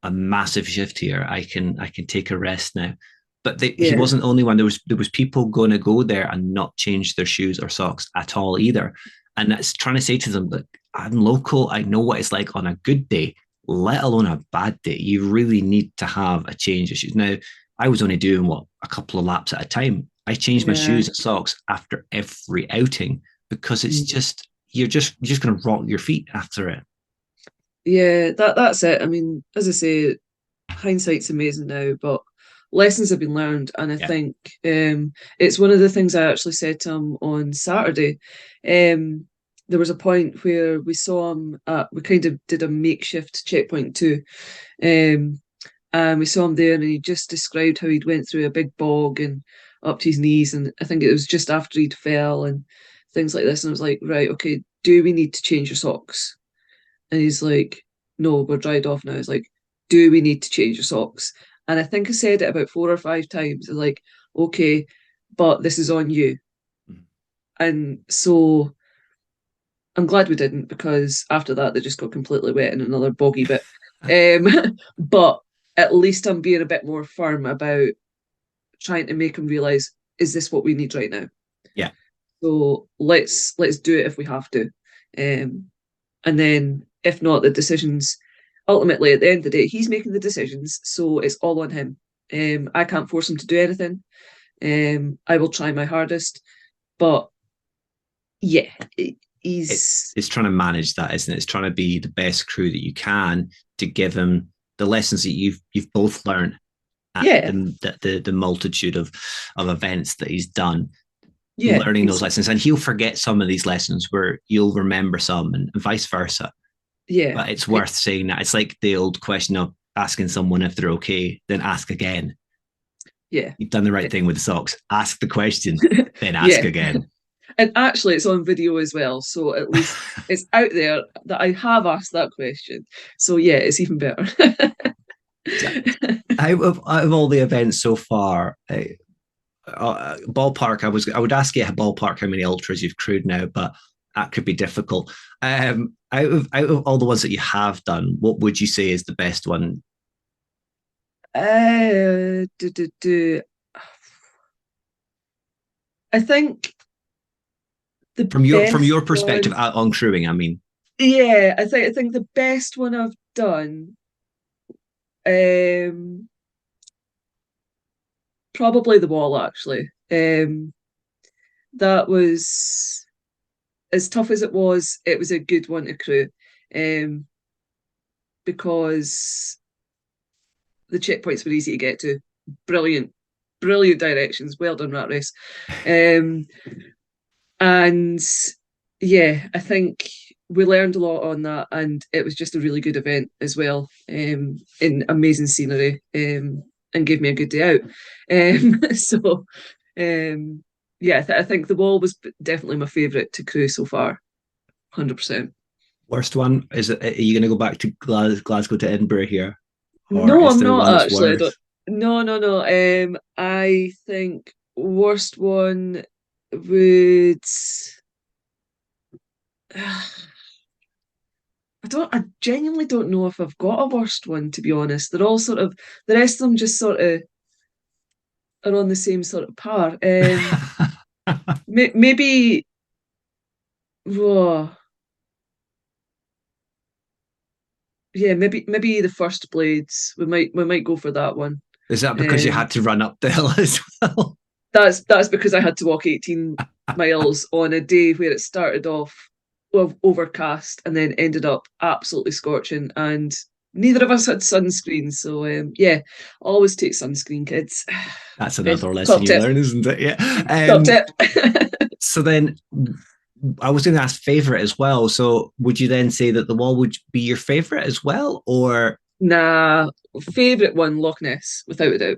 [SPEAKER 1] a massive shift here. I can take a rest now. But he
[SPEAKER 2] yeah,
[SPEAKER 1] wasn't the only one. There was people going to go there and not change their shoes or socks at all either. And that's trying to say to them that I'm local. I know what it's like on a good day, let alone a bad day. You really need to have a change of shoes. Now, I was only doing a couple of laps at a time. I changed my
[SPEAKER 2] yeah.
[SPEAKER 1] shoes and socks after every outing because it's
[SPEAKER 2] Mm.
[SPEAKER 1] just you're just going to rot your feet after it.
[SPEAKER 2] Yeah, that's it. I mean, as I say, hindsight's amazing now, but lessons have been learned, and I
[SPEAKER 1] Yeah.
[SPEAKER 2] think it's one of the things I actually said to him on Saturday. There was a point where we saw him we kind of did a makeshift checkpoint too, um, and we saw him there, and he just described how he'd went through a big bog and up to his knees, and I think it was just after he'd fell and things like this, and I was like, right, okay, do we need to change your socks? And he's like, no, we're dried off now. He's like, do we need to change your socks? And I think I said it about 4 or 5 times. He's like, okay, but this is on you. And so I'm glad we didn't, because after that they just got completely wet in another boggy bit. But at least I'm being a bit more firm about trying to make him realise, is this what we need right now?
[SPEAKER 1] Yeah.
[SPEAKER 2] So let's do it if we have to. And then if not, the decisions, ultimately at the end of the day, he's making the decisions, so it's all on him. I can't force him to do anything. I will try my hardest, but yeah, he's
[SPEAKER 1] It's trying to manage that, isn't it? It's trying to be the best crew that you can to give him the lessons that you've both learned at
[SPEAKER 2] yeah,
[SPEAKER 1] the multitude of events that he's done,
[SPEAKER 2] yeah,
[SPEAKER 1] learning those lessons. And he'll forget some of these lessons where you'll remember some, and vice versa.
[SPEAKER 2] yeah,
[SPEAKER 1] But it's worth saying that. It's like the old question of asking someone if they're okay, then ask again.
[SPEAKER 2] yeah,
[SPEAKER 1] You've done the right thing with the socks. Ask the question, then ask
[SPEAKER 2] yeah.
[SPEAKER 1] again.
[SPEAKER 2] And actually, it's on video as well, so at least it's out there that I have asked that question. So yeah, it's even better.
[SPEAKER 1] So, out of all the events so far, ballpark. I would ask you a ballpark how many ultras you've crewed now, but that could be difficult. Out of all the ones that you have done, what would you say is the best one?
[SPEAKER 2] Do, do, do. I think the
[SPEAKER 1] From your
[SPEAKER 2] best
[SPEAKER 1] perspective
[SPEAKER 2] one,
[SPEAKER 1] on crewing, I mean.
[SPEAKER 2] yeah, I think the best one I've done, um, probably the wall actually. That was, as tough as it was a good one to crew, um, because the checkpoints were easy to get to. Brilliant, brilliant directions. Well done, Rat Race. Um, and yeah, I think we learned a lot on that, and it was just a really good event as well, in amazing scenery, and gave me a good day out. So, yeah, I think the wall was definitely my favourite to crew so far, 100%.
[SPEAKER 1] Worst one is it? Are you going to go back to Glasgow to Edinburgh here, or
[SPEAKER 2] No,
[SPEAKER 1] is
[SPEAKER 2] I'm
[SPEAKER 1] there one
[SPEAKER 2] not
[SPEAKER 1] that's
[SPEAKER 2] actually. I don't.
[SPEAKER 1] worse?
[SPEAKER 2] No, no, no. I think worst one would. I genuinely don't know if I've got a worst one, to be honest. They're all sort of, the rest of them just sort of are on the same sort of par. Maybe, oh, yeah, maybe the first blades. We might go for that one.
[SPEAKER 1] Is that because you
[SPEAKER 2] Um,
[SPEAKER 1] had to run up the hill as well?
[SPEAKER 2] that's because I had to walk 18 miles on a day where it started off overcast and then ended up absolutely scorching, and neither of us had sunscreen. So yeah, always take sunscreen, kids.
[SPEAKER 1] That's
[SPEAKER 2] Best
[SPEAKER 1] another lesson
[SPEAKER 2] top
[SPEAKER 1] you
[SPEAKER 2] tip.
[SPEAKER 1] learn, isn't it? Yeah.
[SPEAKER 2] Top tip.
[SPEAKER 1] So then I was going to ask favorite as well. So would you then say that the wall would be your favorite as well? Or,
[SPEAKER 2] Nah, favorite one, Loch Ness, without a doubt.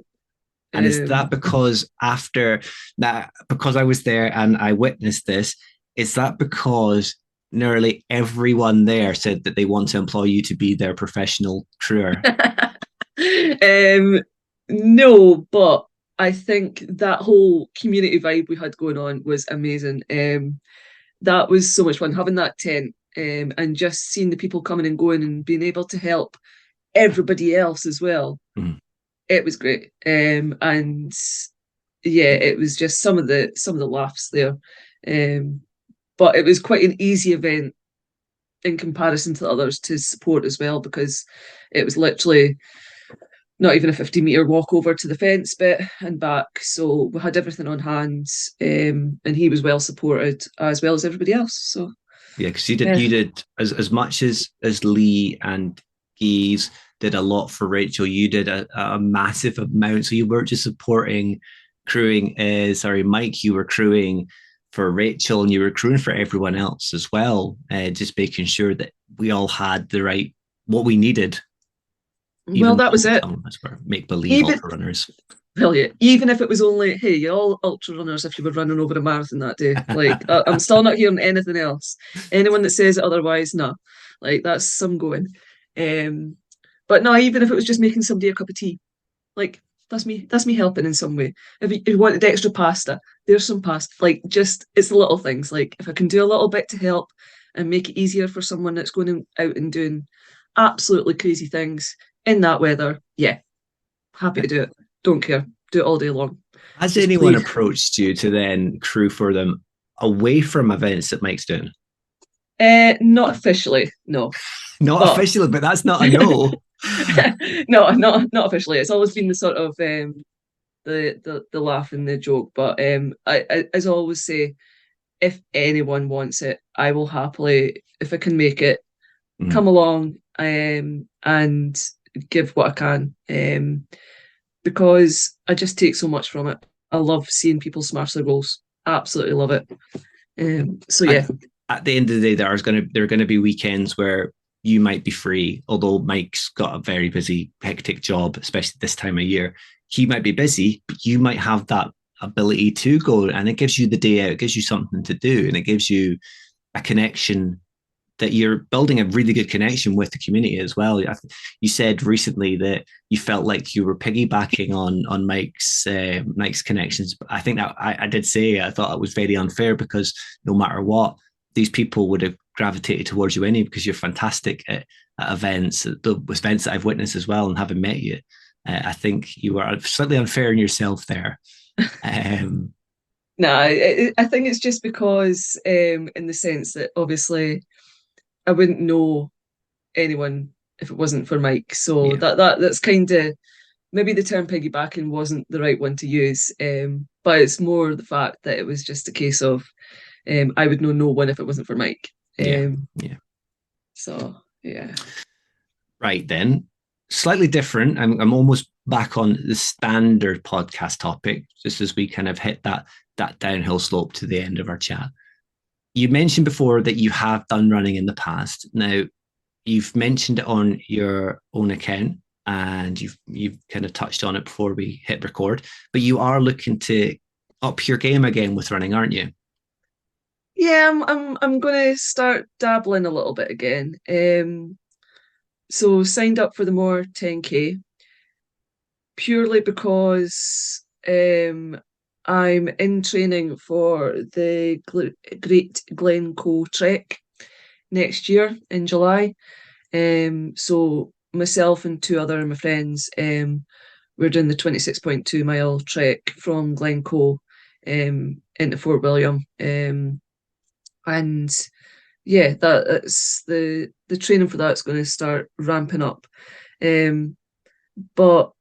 [SPEAKER 1] and is that
[SPEAKER 2] Um,
[SPEAKER 1] because after that, because I was there and I witnessed this, is that because nearly everyone there said that they want to employ you to be their professional crewer?
[SPEAKER 2] um, no, but I think that whole community vibe we had going on was amazing. That was so much fun having that tent, and just seeing the people coming and going and being able to help everybody else as well.
[SPEAKER 1] Mm.
[SPEAKER 2] It was great. And yeah, it was just some of the laughs there. Um, but it was quite an easy event in comparison to the others to support as well, because it was literally not even a 50-meter walk over to the fence bit and back. So we had everything on hand, and he was well supported as well as everybody else. So
[SPEAKER 1] Yeah, because
[SPEAKER 2] yeah.
[SPEAKER 1] you did as much as Lee and Geese did a lot for Rachel. You did a massive amount. So you weren't just supporting crewing. Sorry, Mike. You were crewing for Rachel, and you were crewing for everyone else as well. Just making sure that we all had the right what we needed,
[SPEAKER 2] Well,
[SPEAKER 1] even
[SPEAKER 2] that was
[SPEAKER 1] though
[SPEAKER 2] it.
[SPEAKER 1] some of us were make believe
[SPEAKER 2] Even
[SPEAKER 1] ultra runners.
[SPEAKER 2] Well, yeah, even if it was only, hey, you all ultra runners if you were running over a marathon that day. Like, I'm still not hearing anything else. Anyone that says otherwise, no. Like, that's some going. Um, but no, even if it was just making somebody a cup of tea, like, that's me. That's me helping in some way. If you wanted extra pasta, there's some pasta. Like, just, it's the little things. Like, if I can do a little bit to help and make it easier for someone that's going out and doing absolutely crazy things in that weather, yeah, happy to do it. Don't care. Do it all day long.
[SPEAKER 1] Has
[SPEAKER 2] Just
[SPEAKER 1] anyone
[SPEAKER 2] please.
[SPEAKER 1] approached you to then crew for them away from events that Mike's doing?
[SPEAKER 2] Not officially, no.
[SPEAKER 1] Not
[SPEAKER 2] But
[SPEAKER 1] officially, but that's not a no.
[SPEAKER 2] no, not officially. It's always been the sort of the laugh and the joke. But I as I always say, if anyone wants it, I will happily, if I can make it,
[SPEAKER 1] Mm.
[SPEAKER 2] come along and give what I can. Because I just take so much from it. I love seeing people smash their goals. Absolutely love it. So
[SPEAKER 1] And
[SPEAKER 2] yeah.
[SPEAKER 1] at the end of the day, there are gonna be weekends where you might be free. Although Mike's got a very busy, hectic job, especially this time of year, he might be busy, but you might have that ability to go, and it gives you the day out. It gives you something to do, and it gives you a connection that you're building a really good connection with the community as well. You said recently that you felt like you were piggybacking on Mike's connections. But I think that I did say I thought it was very unfair because no matter what, these people would have gravitated towards you anyway because you're fantastic at events, the events that I've witnessed as well, and having met you. I think you were slightly unfair in yourself there. Um,
[SPEAKER 2] No, I think it's just because, in the sense that obviously I wouldn't know anyone if it wasn't for Mike. So
[SPEAKER 1] yeah,
[SPEAKER 2] that's kind of, maybe the term piggybacking wasn't the right one to use. But it's more the fact that it was just a case of, I would know no one if it wasn't for Mike.
[SPEAKER 1] yeah,
[SPEAKER 2] Um,
[SPEAKER 1] yeah.
[SPEAKER 2] so yeah.
[SPEAKER 1] Right then, slightly different. I'm almost back on the standard podcast topic, just as we kind of hit that downhill slope to the end of our chat. You mentioned before that you have done running in the past. Now, you've mentioned it on your own account, and you've kind of touched on it before we hit record. But you are looking to up your game again with running, aren't you?
[SPEAKER 2] Yeah, I'm going to start dabbling a little bit again. So signed up for the more 10K purely because I'm in training for the Great Glencoe Trek next year in July. So myself and two other of my friends, we're doing the 26.2 mile trek from Glencoe into Fort William. And yeah, that's the training for that's going to start ramping up. Um, but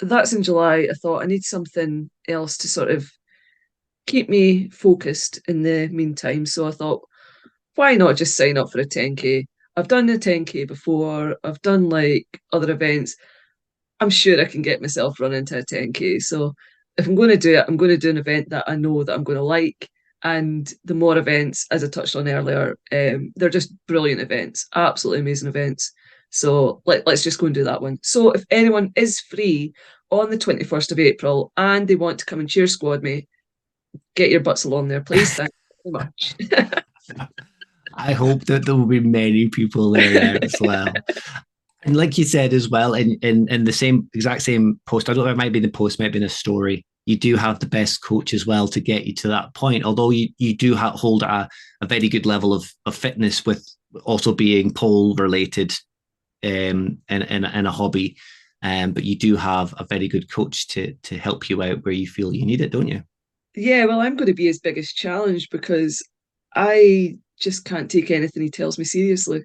[SPEAKER 2] that's in July. I thought I need something else to sort of keep me focused in the meantime. So I thought, why not just sign up for a 10K? I've done the 10K before. I've done like other events. I'm sure I can get myself running to a 10K. So if I'm going to do it, I'm going to do an event that I know that I'm going to like. And the more events, as I touched on earlier, they're just brilliant events, absolutely amazing events. So let's just go and do that one. So if anyone is free on the 21st of April and they want to come and cheer squad me, get your butts along there, please. Thank you very much.
[SPEAKER 1] I hope that there will be many people there as well. And like you said as well, in the same exact same post, I don't know, it might be the post, might be in a story. You do have the best coach as well to get you to that point. Although you do hold a very good level of fitness with also being pole related in a hobby. But you do have a very good coach to help you out where you feel you need it, don't you?
[SPEAKER 2] Yeah, well, I'm going to be his biggest challenge because I just can't take anything he tells me seriously.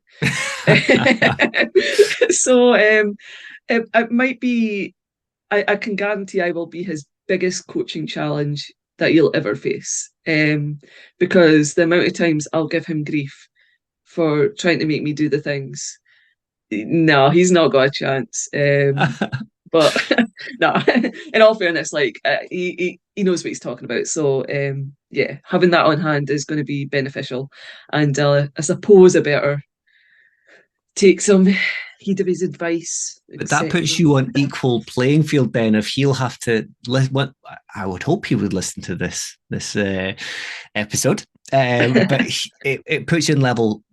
[SPEAKER 2] So it might be, I can guarantee I will be his biggest coaching challenge that he'll ever face. Because the amount of times I'll give him grief for trying to make me do the things. No, he's not got a chance. But no, in all fairness, like he knows what he's talking about. So yeah, having that on hand is going to be beneficial, and I suppose I better take some heed of his advice,
[SPEAKER 1] But that puts
[SPEAKER 2] etc.
[SPEAKER 1] you on equal playing field then. If he'll have to what I would hope he would listen to this episode, but it puts you in level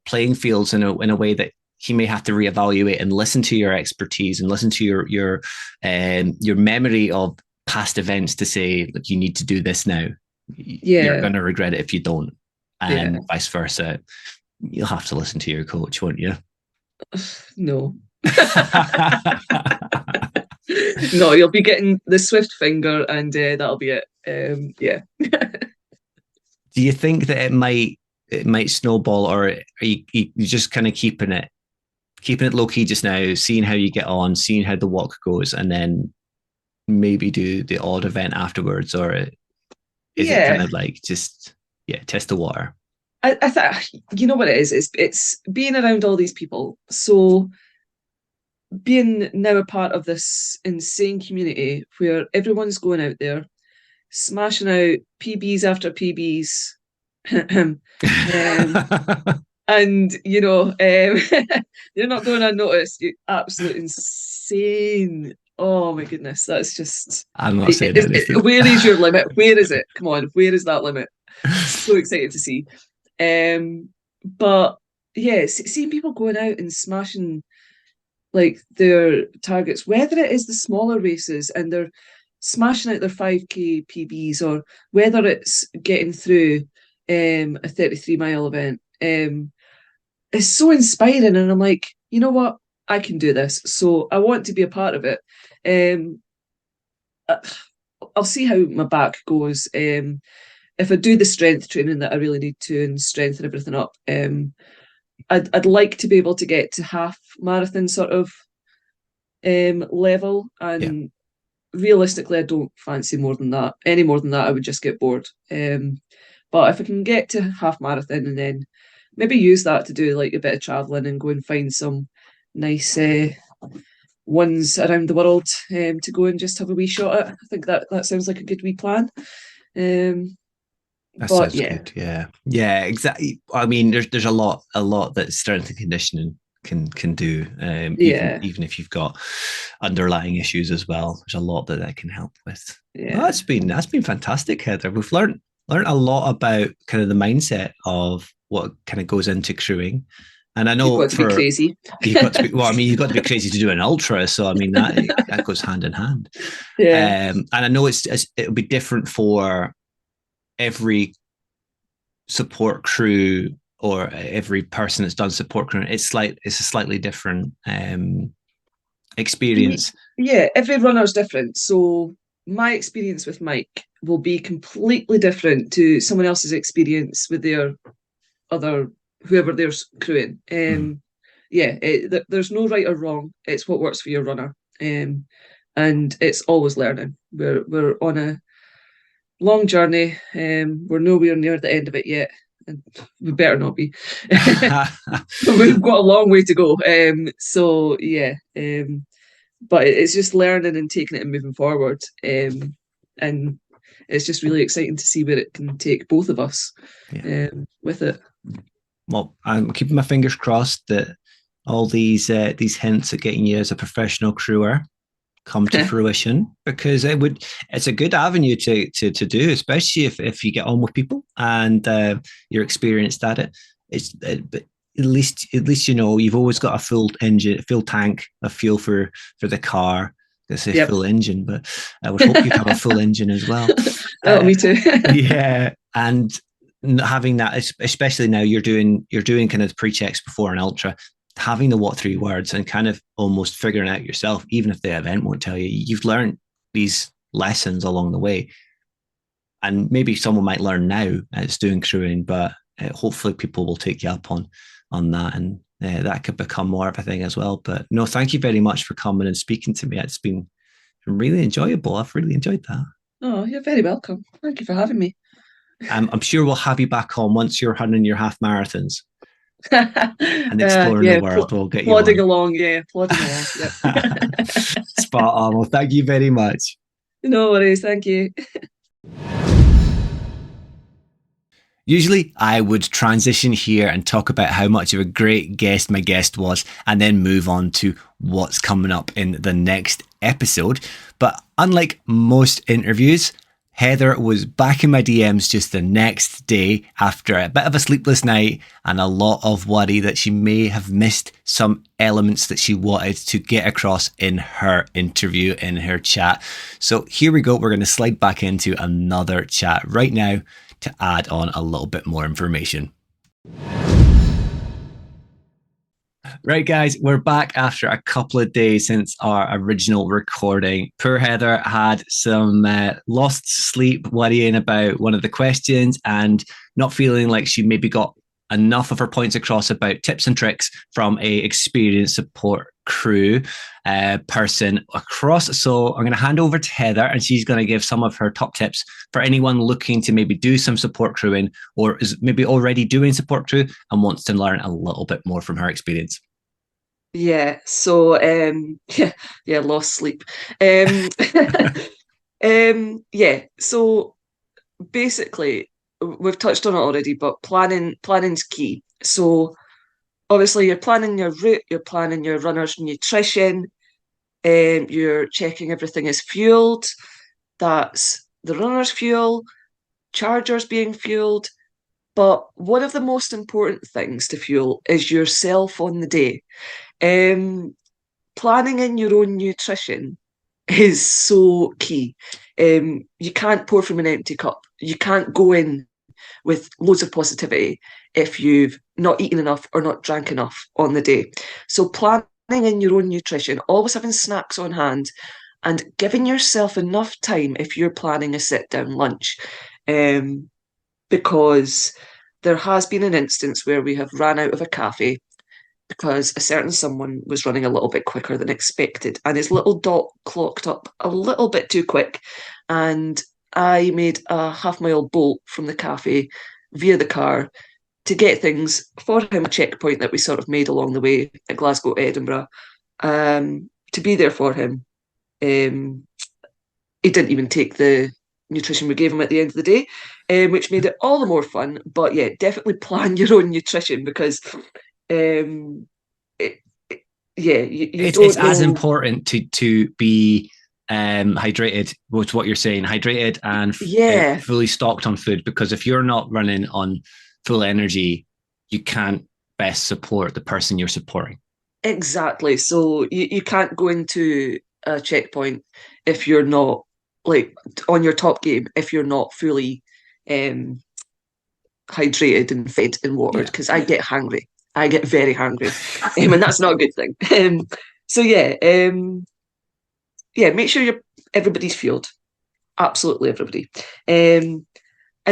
[SPEAKER 1] playing fields in a way that he may have to reevaluate and listen to your expertise and listen to your memory of past events to say, look, you need to do this now. You're
[SPEAKER 2] Yeah,
[SPEAKER 1] going to regret it if you don't,
[SPEAKER 2] yeah,
[SPEAKER 1] and vice versa. You'll have to listen to your coach, won't you?
[SPEAKER 2] no. No, you'll be getting the swift finger, and that'll be it. Yeah.
[SPEAKER 1] Do you think that it might snowball, or are you just kind of keeping it low key just now, seeing how you get on, seeing how the walk goes, and then maybe do the odd event afterwards, or is it kind
[SPEAKER 2] Yeah,
[SPEAKER 1] of like just test the water?
[SPEAKER 2] I thought you know what it is. It's being around all these people. So being now a part of this insane community where everyone's going out there, smashing out PBs after PBs, um, and they're not going unnoticed. You absolute insane. Oh my goodness, that's just.
[SPEAKER 1] I'm not saying anything.
[SPEAKER 2] Where is your limit? Where is it? Come on, where is that limit? So excited to see. But yeah, seeing people going out and smashing like their targets, whether it is the smaller races and they're smashing out their 5K PBs, or whether it's getting through a 33-mile event, it's so inspiring. And I'm like, you know what? I can do this. So I want to be a part of it. Um, I'll see how my back goes. If I do the strength training that I really need to and strengthen everything up, I'd like to be able to get to half marathon sort of level,
[SPEAKER 1] Yeah,
[SPEAKER 2] and realistically, I don't fancy more than that. Any more than that, I would just get bored. But if I can get to half marathon and then maybe use that to do like a bit of traveling and go and find some nice ones around the world to go and just have a wee shot at, I think that sounds like a good wee plan. Um,
[SPEAKER 1] that
[SPEAKER 2] but
[SPEAKER 1] sounds
[SPEAKER 2] yeah,
[SPEAKER 1] good. Yeah, yeah, exactly. I mean, there's a lot that strength and conditioning can do. Even
[SPEAKER 2] yeah,
[SPEAKER 1] even if you've got underlying issues as well, there's a lot that can help with. Well,
[SPEAKER 2] yeah.
[SPEAKER 1] that's been fantastic, Heather. We've learned learned a lot about kind of the mindset of what kind of goes into crewing. And I
[SPEAKER 2] You've
[SPEAKER 1] know
[SPEAKER 2] got to be
[SPEAKER 1] for
[SPEAKER 2] crazy.
[SPEAKER 1] you've got to be, well, I mean, you've got to be crazy to do an ultra. So, I mean, that goes hand in hand.
[SPEAKER 2] Yeah.
[SPEAKER 1] And I know it'll be different for every support crew or every person that's done support crew. It's a slightly different experience.
[SPEAKER 2] Yeah, every runner's different. So my experience with Mike will be completely different to someone else's experience with their other whoever they're crewing.
[SPEAKER 1] Mm.
[SPEAKER 2] Yeah, there's no right or wrong. It's what works for your runner, and it's always learning. We're on a long journey. We're nowhere near the end of it yet, and we better not be. We've got a long way to go. So yeah, but it's just learning and taking it and moving forward. And it's just really exciting to see where it can take both of us
[SPEAKER 1] Yeah.
[SPEAKER 2] with it.
[SPEAKER 1] Well, I'm keeping my fingers crossed that all these hints at getting you as a professional crewer come to fruition, because it's a good avenue to do, especially if you get on with people and you're experienced at it. But at least you know you've always got a full tank of fuel for the car. I say
[SPEAKER 2] Yep.
[SPEAKER 1] full engine, but I would hope you'd have a full engine as well.
[SPEAKER 2] Oh, me too.
[SPEAKER 1] Yeah, and having that, especially now you're doing kind of pre-checks before an ultra, having the what three words and kind of almost figuring out yourself, even if the event won't tell you, you've learned these lessons along the way. And maybe someone might learn now as doing crewing, but hopefully people will take you up on that, and that could become more of a thing as well. But no, thank you very much for coming and speaking to me. It's been really enjoyable. I've really enjoyed that.
[SPEAKER 2] Oh, you're very welcome. Thank you for having me.
[SPEAKER 1] I'm sure we'll have you back on once you're running your half marathons and exploring the
[SPEAKER 2] Yeah,
[SPEAKER 1] world. We'll get you
[SPEAKER 2] plodding
[SPEAKER 1] on.
[SPEAKER 2] along. Yeah, plodding along. Yep.
[SPEAKER 1] Spot on. Well, thank you very much.
[SPEAKER 2] No worries. Thank you.
[SPEAKER 1] Usually, I would transition here and talk about how much of a great guest my guest was, and then move on to what's coming up in the next episode. But unlike most interviews, Heather was back in my DMs just the next day after a bit of a sleepless night and a lot of worry that she may have missed some elements that she wanted to get across in her interview, in her chat. So here we go. We're going to slide back into another chat right now to add on a little bit more information. Right, guys, we're back after a couple of days since our original recording. Poor Heather had some lost sleep worrying about one of the questions and not feeling like she maybe got enough of her points across about tips and tricks from a experienced support crew person across. So I'm going to hand over to Heather, and she's going to give some of her top tips for anyone looking to maybe do some support crewing, or is maybe already doing support crew and wants to learn a little bit more from her experience.
[SPEAKER 2] Yeah. So yeah, lost sleep. Yeah. So basically, we've touched on it already, but planning's key. So obviously, you're planning your route, you're planning your runner's nutrition, you're checking everything is fueled. That's the runner's fuel, chargers being fueled. But one of the most important things to fuel is yourself on the day. Um, Planning in your own nutrition is so key. You can't pour from an empty cup. You can't go in with loads of positivity if you've not eaten enough or not drank enough on the day. So planning in your own nutrition, always having snacks on hand, and giving yourself enough time if you're planning a sit-down lunch. Because there has been an instance where we have ran out of a cafe because a certain someone was running a little bit quicker than expected, and his little dot clocked up a little bit too quick, and I made a half-mile bolt from the cafe via the car to get things for him, a checkpoint that we sort of made along the way at Glasgow, Edinburgh, to be there for him. He didn't even take the nutrition we gave him at the end of the day, which made it all the more fun. But yeah, definitely plan your own nutrition, because um, it, yeah, you
[SPEAKER 1] it's
[SPEAKER 2] don't
[SPEAKER 1] as
[SPEAKER 2] know.
[SPEAKER 1] important to be hydrated, was what you're saying, hydrated and
[SPEAKER 2] Yeah,
[SPEAKER 1] fully stocked on food. Because if you're not running on full energy, you can't best support the person you're supporting.
[SPEAKER 2] exactly. So you can't go into a checkpoint if you're not like on your top game, if you're not fully um hydrated and fed and watered,
[SPEAKER 1] Yeah.
[SPEAKER 2] because I get hungry. I get very hungry, and that's not a good thing. So yeah, make sure everybody's fueled. Absolutely everybody. And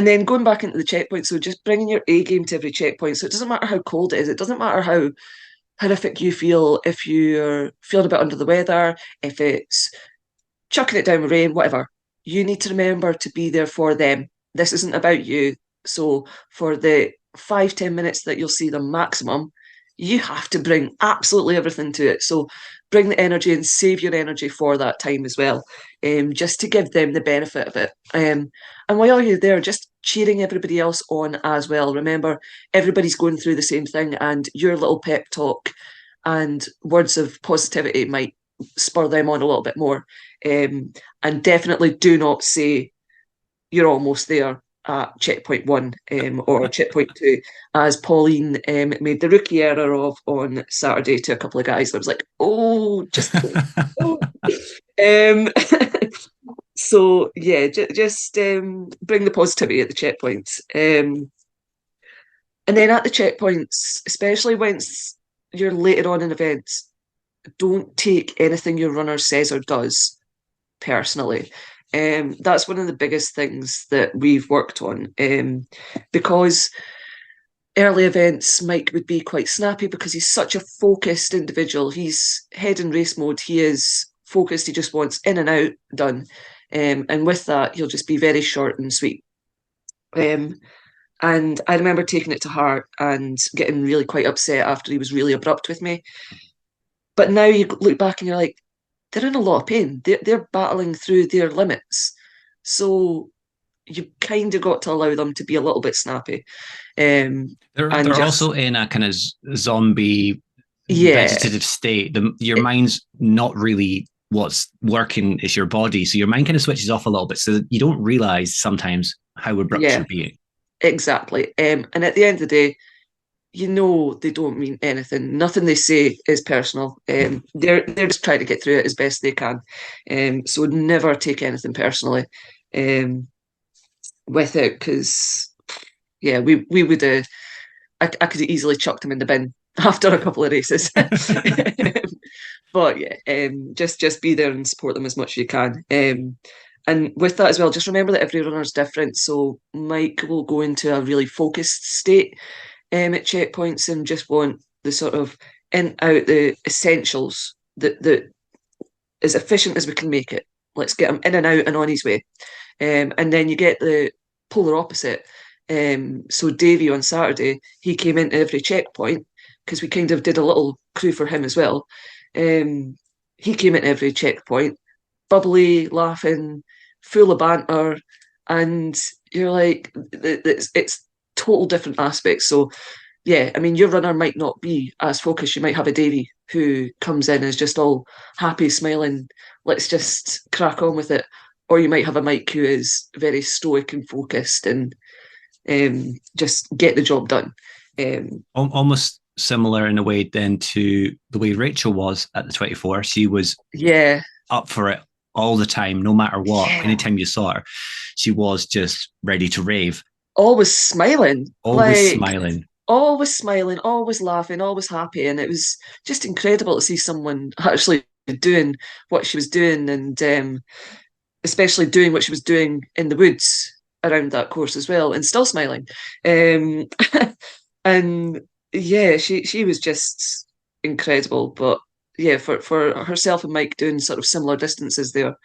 [SPEAKER 2] then going back into the checkpoint, so just bringing your A game to every checkpoint. So it doesn't matter how cold it is. It doesn't matter how horrific you feel, if you're feeling a bit under the weather, if it's chucking it down with rain, whatever. You need to remember to be there for them. This isn't about you. So for the 5-10 minutes that you'll see them maximum, you have to bring absolutely everything to it. So bring the energy and save your energy for that time as well, just to give them the benefit of it. And while you're there, just cheering everybody else on as well. Remember, everybody's going through the same thing, and your little pep talk and words of positivity might spur them on a little bit more. And definitely do not say you're almost there at checkpoint one or checkpoint two, as Pauline made the rookie error of on Saturday to a couple of guys. I was like, oh, just oh. Um, so yeah, just bring the positivity at the checkpoints. And then at the checkpoints, especially once you're later on in events, don't take anything your runner says or does personally. That's one of the biggest things that we've worked on, because early events, Mike would be quite snappy because he's such a focused individual. He's head in race mode. He is focused. He just wants in and out done. And with that, he'll just be very short and sweet. And I remember taking it to heart and getting really quite upset after he was really abrupt with me. But now you look back and you're like, they're in a lot of pain. They're battling through their limits. So you kind of got to allow them to be a little bit snappy. And
[SPEAKER 1] They're
[SPEAKER 2] just,
[SPEAKER 1] also in a kind of zombie
[SPEAKER 2] yeah,
[SPEAKER 1] vegetative state. Your mind's not really what's working, is your body. So your mind kind of switches off a little bit. So you don't realize sometimes how abrupt
[SPEAKER 2] yeah,
[SPEAKER 1] you're being.
[SPEAKER 2] exactly. And at the end of the day, you know they don't mean anything. Nothing they say is personal. They're just trying to get through it as best they can. So never take anything personally with it, because yeah, we would I could have easily chucked him in the bin after a couple of races. But yeah, just be there and support them as much as you can. And with that as well, just remember that every runner is different. So Mike will go into a really focused state at checkpoints and just want the sort of in out the essentials that as efficient as we can make it. Let's get him in and out and on his way. And then you get the polar opposite. So Davey on Saturday, he came into every checkpoint because we kind of did a little crew for him as well. He came into every checkpoint, bubbly, laughing, full of banter, and you're like, it's total different aspects. So yeah, I mean, your runner might not be as focused. You might have a Davy who comes in and is just all happy, smiling. Let's just crack on with it. Or you might have a Mike who is very stoic and focused and just get the job done.
[SPEAKER 1] Almost similar in a way then to the way Rachel was at the 24. She was
[SPEAKER 2] Yeah,
[SPEAKER 1] up for it all the time, no matter what.
[SPEAKER 2] yeah.
[SPEAKER 1] Anytime you saw her, she was just ready to rave,
[SPEAKER 2] Always smiling,
[SPEAKER 1] always
[SPEAKER 2] like
[SPEAKER 1] smiling.
[SPEAKER 2] always smiling, always laughing, always happy. And it was just incredible to see someone actually doing what she was doing, and especially doing what she was doing in the woods around that course as well, and still smiling. Um, and yeah, she was just incredible. But yeah, for herself and Mike doing sort of similar distances there,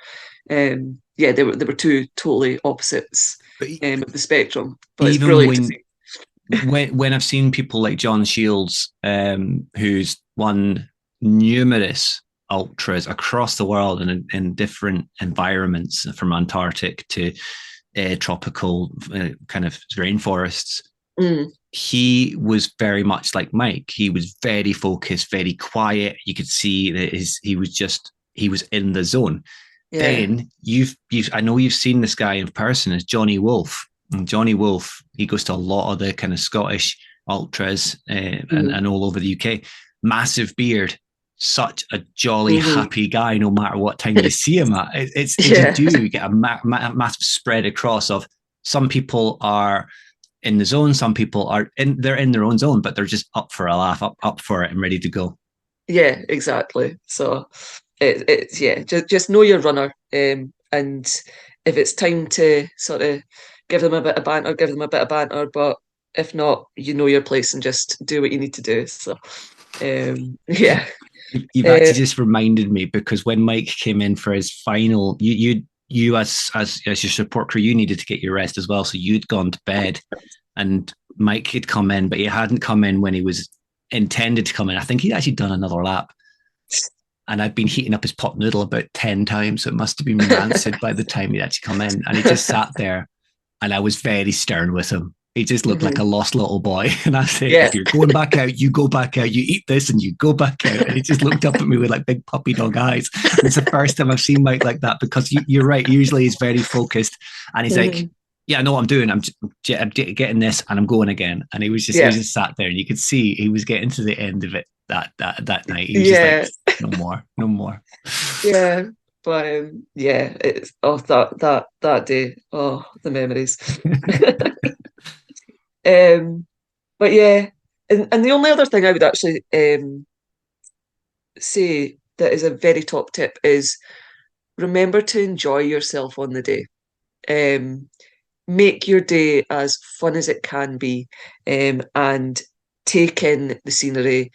[SPEAKER 2] yeah, they were two totally opposites
[SPEAKER 1] But
[SPEAKER 2] of the spectrum. But it's
[SPEAKER 1] even
[SPEAKER 2] brilliant to
[SPEAKER 1] when
[SPEAKER 2] see.
[SPEAKER 1] when I've seen people like John Shields, who's won numerous ultras across the world and in different environments, from Antarctic to tropical kind of rainforests.
[SPEAKER 2] Mm,
[SPEAKER 1] He was very much like Mike. He was very focused, very quiet. You could see that he was in the zone.
[SPEAKER 2] Yeah.
[SPEAKER 1] then I know you've seen this guy in person, is Johnny Wolf. And Johnny Wolf, he goes to a lot of the kind of Scottish ultras and all over the UK. Massive beard, such a jolly,
[SPEAKER 2] Mm-hmm.
[SPEAKER 1] happy guy. No matter what time you see him at, you
[SPEAKER 2] Yeah.
[SPEAKER 1] do get a massive spread across of some people are in the zone, some people they're in their own zone, but they're just up for a laugh, up for it, and ready to go.
[SPEAKER 2] Yeah, exactly. So it's yeah, just know your runner, and if it's time to sort of give them a bit of banter, give them a bit of banter. But if not, you know your place and just do what you need to do. So, yeah,
[SPEAKER 1] You've
[SPEAKER 2] uh,
[SPEAKER 1] actually just reminded me, because when Mike came in for his final, you as your support crew, you needed to get your rest as well. So you'd gone to bed, and Mike had come in, but he hadn't come in when he was intended to come in. I think he'd actually done another lap, and I'd been heating up his pot noodle about 10 times. So it must have been rancid by the time he'd actually come in. And he just sat there, and I was very stern with him. He just looked like
[SPEAKER 2] mhm.
[SPEAKER 1] a lost little boy. And I said,
[SPEAKER 2] Yeah.
[SPEAKER 1] if you're going back out, you go back out, you eat this and you go back out. And he just looked up at me with like big puppy dog eyes. And it's the first time I've seen Mike like that, because you're right. Usually he's very focused, and he's like,
[SPEAKER 2] Mhm.
[SPEAKER 1] yeah, I know what I'm doing. I'm getting this and I'm going again. And he was
[SPEAKER 2] Yeah.
[SPEAKER 1] just sat there, and you could see he was getting to the end of it that night. He was just like,
[SPEAKER 2] Yeah.
[SPEAKER 1] no more, no more.
[SPEAKER 2] Yeah. But yeah, it's that day. Oh, the memories. Um, but yeah, and the only other thing I would actually say that is a very top tip is remember to enjoy yourself on the day. Um, make your day as fun as it can be, and take in the scenery.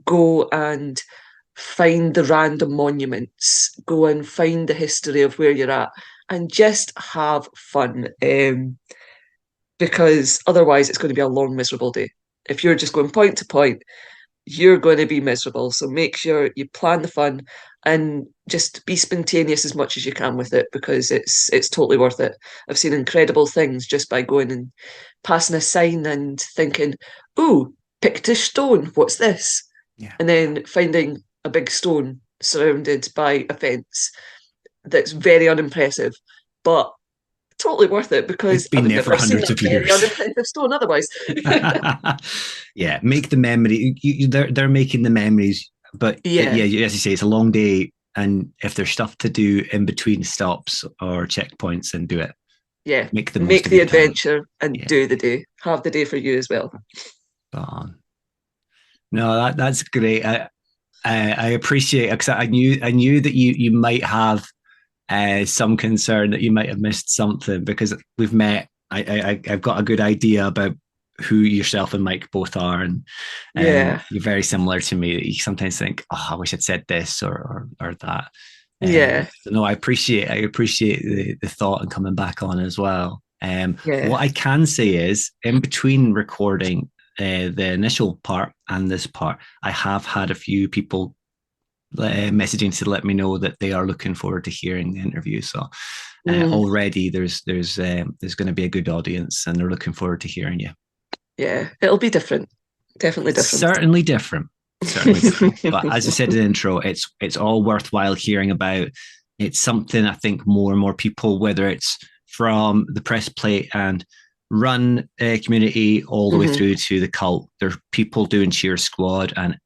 [SPEAKER 2] Go and find the random monuments. Go and find the history of where you're at, and just have fun. Because otherwise, it's going to be a long, miserable day. If you're just going point to point, you're going to be miserable. So make sure you plan the fun and just be spontaneous as much as you can with it, because it's totally worth it. I've seen incredible things just by going and passing a sign and thinking, "Ooh, Pictish stone, what's this?"
[SPEAKER 1] Yeah.
[SPEAKER 2] And then finding a big stone surrounded by a fence that's very unimpressive, but totally worth it
[SPEAKER 1] It's
[SPEAKER 2] because I
[SPEAKER 1] been
[SPEAKER 2] would
[SPEAKER 1] there for
[SPEAKER 2] never have seen
[SPEAKER 1] hundreds
[SPEAKER 2] that
[SPEAKER 1] of
[SPEAKER 2] very
[SPEAKER 1] years.
[SPEAKER 2] unimpressive stone otherwise.
[SPEAKER 1] Yeah, make the memory. They're making the memories, but
[SPEAKER 2] Yeah,
[SPEAKER 1] yeah, as you say, it's a long day, and if there's stuff to do in between stops or checkpoints, then do it.
[SPEAKER 2] yeah.
[SPEAKER 1] Make the most
[SPEAKER 2] Make
[SPEAKER 1] of
[SPEAKER 2] the
[SPEAKER 1] your time.
[SPEAKER 2] adventure and
[SPEAKER 1] Yeah,
[SPEAKER 2] do the day. Have the day for you as well.
[SPEAKER 1] spot on. No, that's great. I appreciate it, because I knew that you might have some concern that you might have missed something, because we've met. I've got a good idea about who yourself and Mike both are, and
[SPEAKER 2] Yeah,
[SPEAKER 1] you're very similar to me. That you sometimes think, "Oh, I wish I'd said this or that."
[SPEAKER 2] yeah,
[SPEAKER 1] So no, I appreciate the thought and coming back on as well.
[SPEAKER 2] yeah.
[SPEAKER 1] What I can say is, in between recording the initial part and this part, I have had a few people messaging to let me know that they are looking forward to hearing the interview. So
[SPEAKER 2] Mm,
[SPEAKER 1] already there's going to be a good audience, and they're looking forward to hearing you.
[SPEAKER 2] yeah, it'll be different. Definitely
[SPEAKER 1] It's
[SPEAKER 2] different.
[SPEAKER 1] certainly different, certainly different. But as I said in the intro, it's all worthwhile hearing about. It's something I think more and more people, whether it's from the press plate and run community all the way
[SPEAKER 2] Hmm.
[SPEAKER 1] through to the cult, there's people doing cheer squad, and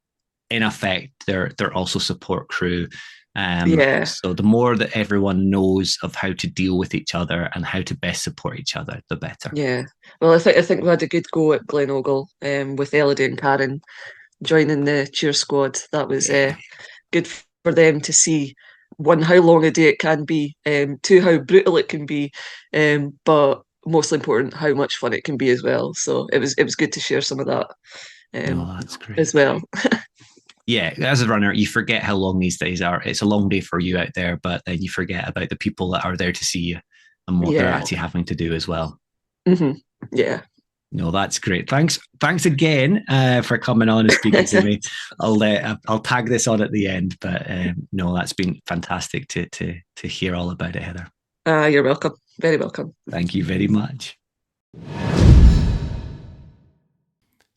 [SPEAKER 1] in effect, they're also support crew.
[SPEAKER 2] Yeah,
[SPEAKER 1] So the more that everyone knows of how to deal with each other and how to best support each other, the better.
[SPEAKER 2] yeah. Well, I think we had a good go at Glen Ogle, with Elodie and Karen joining the cheer squad. That was
[SPEAKER 1] Yeah.
[SPEAKER 2] good for them to see, one, how long a day it can be, two, how brutal it can be, but most important, how much fun it can be as well. So it was good to share some of that,
[SPEAKER 1] No,
[SPEAKER 2] um,
[SPEAKER 1] that's great.
[SPEAKER 2] as well.
[SPEAKER 1] Yeah, as a runner, you forget how long these days are. It's a long day for you out there, but then you forget about the people that are there to see you and what they're
[SPEAKER 2] Yeah.
[SPEAKER 1] actually having to do as well.
[SPEAKER 2] Hmm. Yeah.
[SPEAKER 1] No, that's great. Thanks again for coming on and speaking to me. I'll tag this on at the end, but no, that's been fantastic to hear all about it, Heather.
[SPEAKER 2] You're welcome. Very welcome.
[SPEAKER 1] Thank you very much.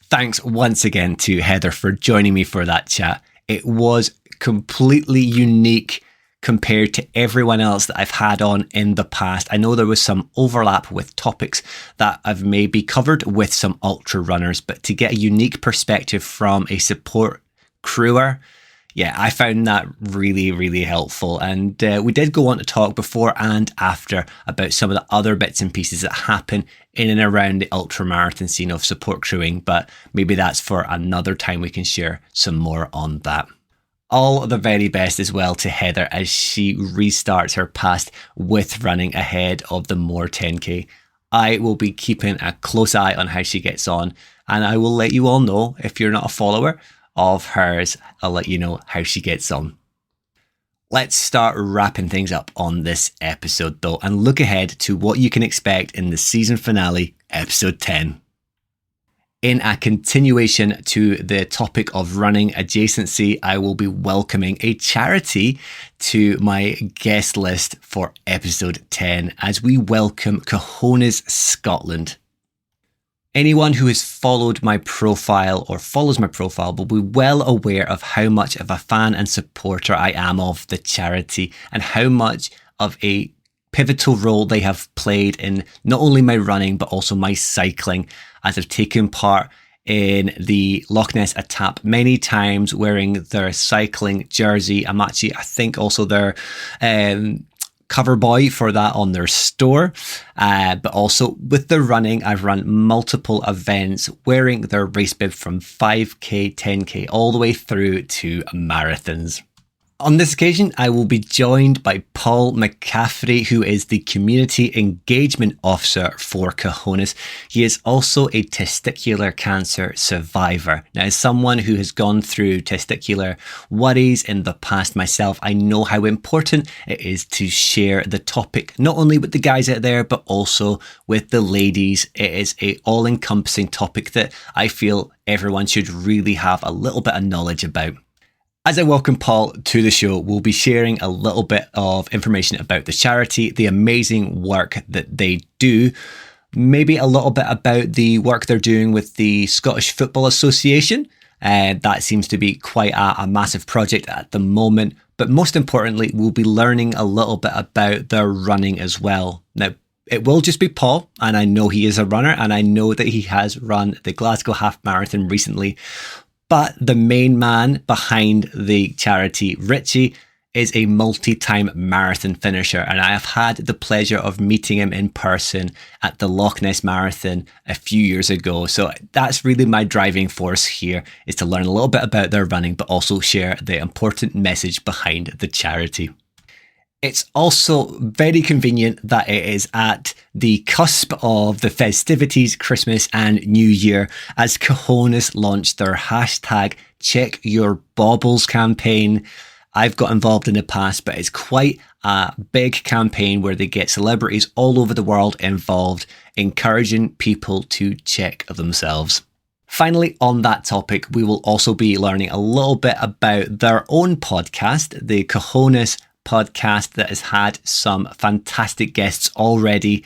[SPEAKER 1] Thanks once again to Heather for joining me for that chat. It was completely unique, compared to everyone else that I've had on in the past. I know there was some overlap with topics that I've maybe covered with some ultra runners, but to get a unique perspective from a support crewer, yeah, I found that really, really helpful. And we did go on to talk before and after about some of the other bits and pieces that happen in and around the ultramarathon scene of support crewing, but maybe that's for another time we can share some more on that. All the very best as well to Heather as she restarts her past with running ahead of the More 10K. I will be keeping a close eye on how she gets on, and I will let you all know if you're not a follower of hers. I'll let you know how she gets on. Let's start wrapping things up on this episode though, and look ahead to what you can expect in the season finale, episode 10. In a continuation to the topic of running adjacency, I will be welcoming a charity to my guest list for episode 10 as we welcome Cojones Scotland. Anyone who has followed my profile or follows my profile will be well aware of how much of a fan and supporter I am of the charity and how much of a pivotal role they have played in not only my running but also my cycling, as I've taken part in the Loch Ness Etape many times wearing their cycling jersey. I'm actually, I think, also their cover boy for that on their store, but also with the running, I've run multiple events wearing their race bib from 5k, 10k all the way through to marathons. On this occasion, I will be joined by Paul McCaffrey, who is the Community Engagement Officer for Cojones. He is also a testicular cancer survivor. Now, as someone who has gone through testicular worries in the past myself, I know how important it is to share the topic, not only with the guys out there, but also with the ladies. It is an all-encompassing topic that I feel everyone should really have a little bit of knowledge about. As I welcome Paul to the show, we'll be sharing a little bit of information about the charity, the amazing work that they do, maybe a little bit about the work they're doing with the Scottish Football Association. That seems to be quite a massive project at the moment. But most importantly, we'll be learning a little bit about their running as well. Now, it will just be Paul, and I know he is a runner, and I know that he has run the Glasgow Half Marathon recently. But the main man behind the charity, Richie, is a multi-time marathon finisher, and I have had the pleasure of meeting him in person at the Loch Ness Marathon a few years ago. So that's really my driving force here, is to learn a little bit about their running, but also share the important message behind the charity. It's also very convenient that it is at the cusp of the festivities, Christmas and New Year, as Cojones launched their hashtag Check Your Baubles campaign. I've got involved in the past, but it's quite a big campaign where they get celebrities all over the world involved, encouraging people to check themselves. Finally, on that topic, we will also be learning a little bit about their own podcast, the Cojones podcast, that has had some fantastic guests already.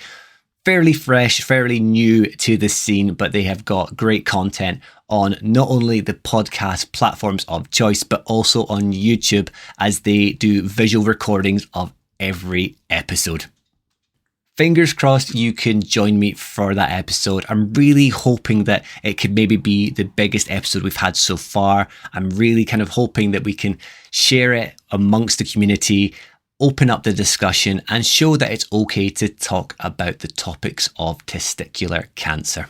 [SPEAKER 1] Fairly fresh, fairly new to the scene, but they have got great content on not only the podcast platforms of choice, but also on YouTube as they do visual recordings of every episode. Fingers crossed you can join me for that episode. I'm really hoping that it could maybe be the biggest episode we've had so far. I'm really kind of hoping that we can share it amongst the community, open up the discussion, and show that it's okay to talk about the topics of testicular cancer.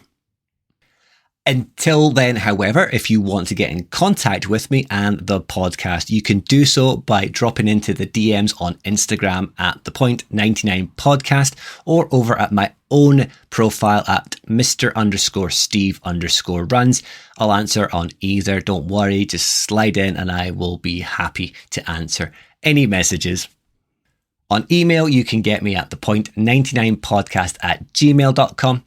[SPEAKER 1] Until then, however, if you want to get in contact with me and the podcast, you can do so by dropping into the DMs on Instagram at thepoint99podcast or over at my own profile at Mr_Steve_runs. I'll answer on either. Don't worry, just slide in and I will be happy to answer any messages. On email, you can get me at thepoint99podcast@gmail.com.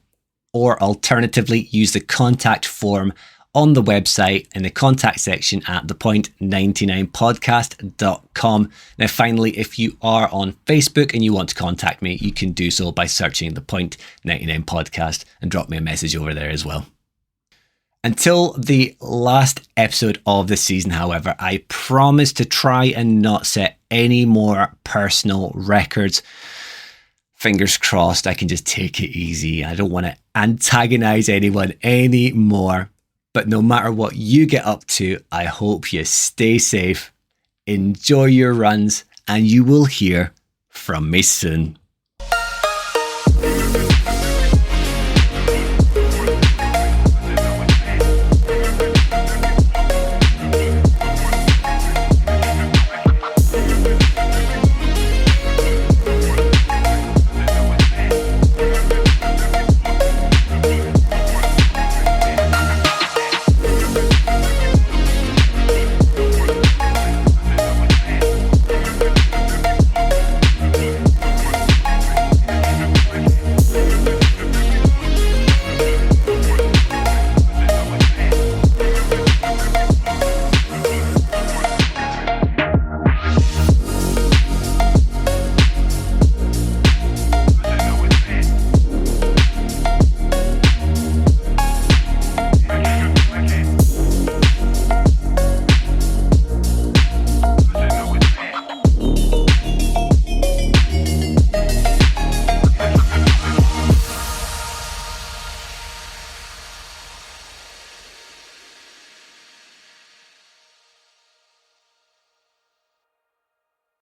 [SPEAKER 1] Or alternatively, use the contact form on the website in the contact section at thepoint99podcast.com. Now, finally, if you are on Facebook and you want to contact me, you can do so by searching the Point 99 Podcast and drop me a message over there as well. Until the last episode of the season, however, I promise to try and not set any more personal records. Fingers crossed, I can just take it easy. I don't want to antagonize anyone anymore. But no matter what you get up to, I hope you stay safe, enjoy your runs, and you will hear from me soon.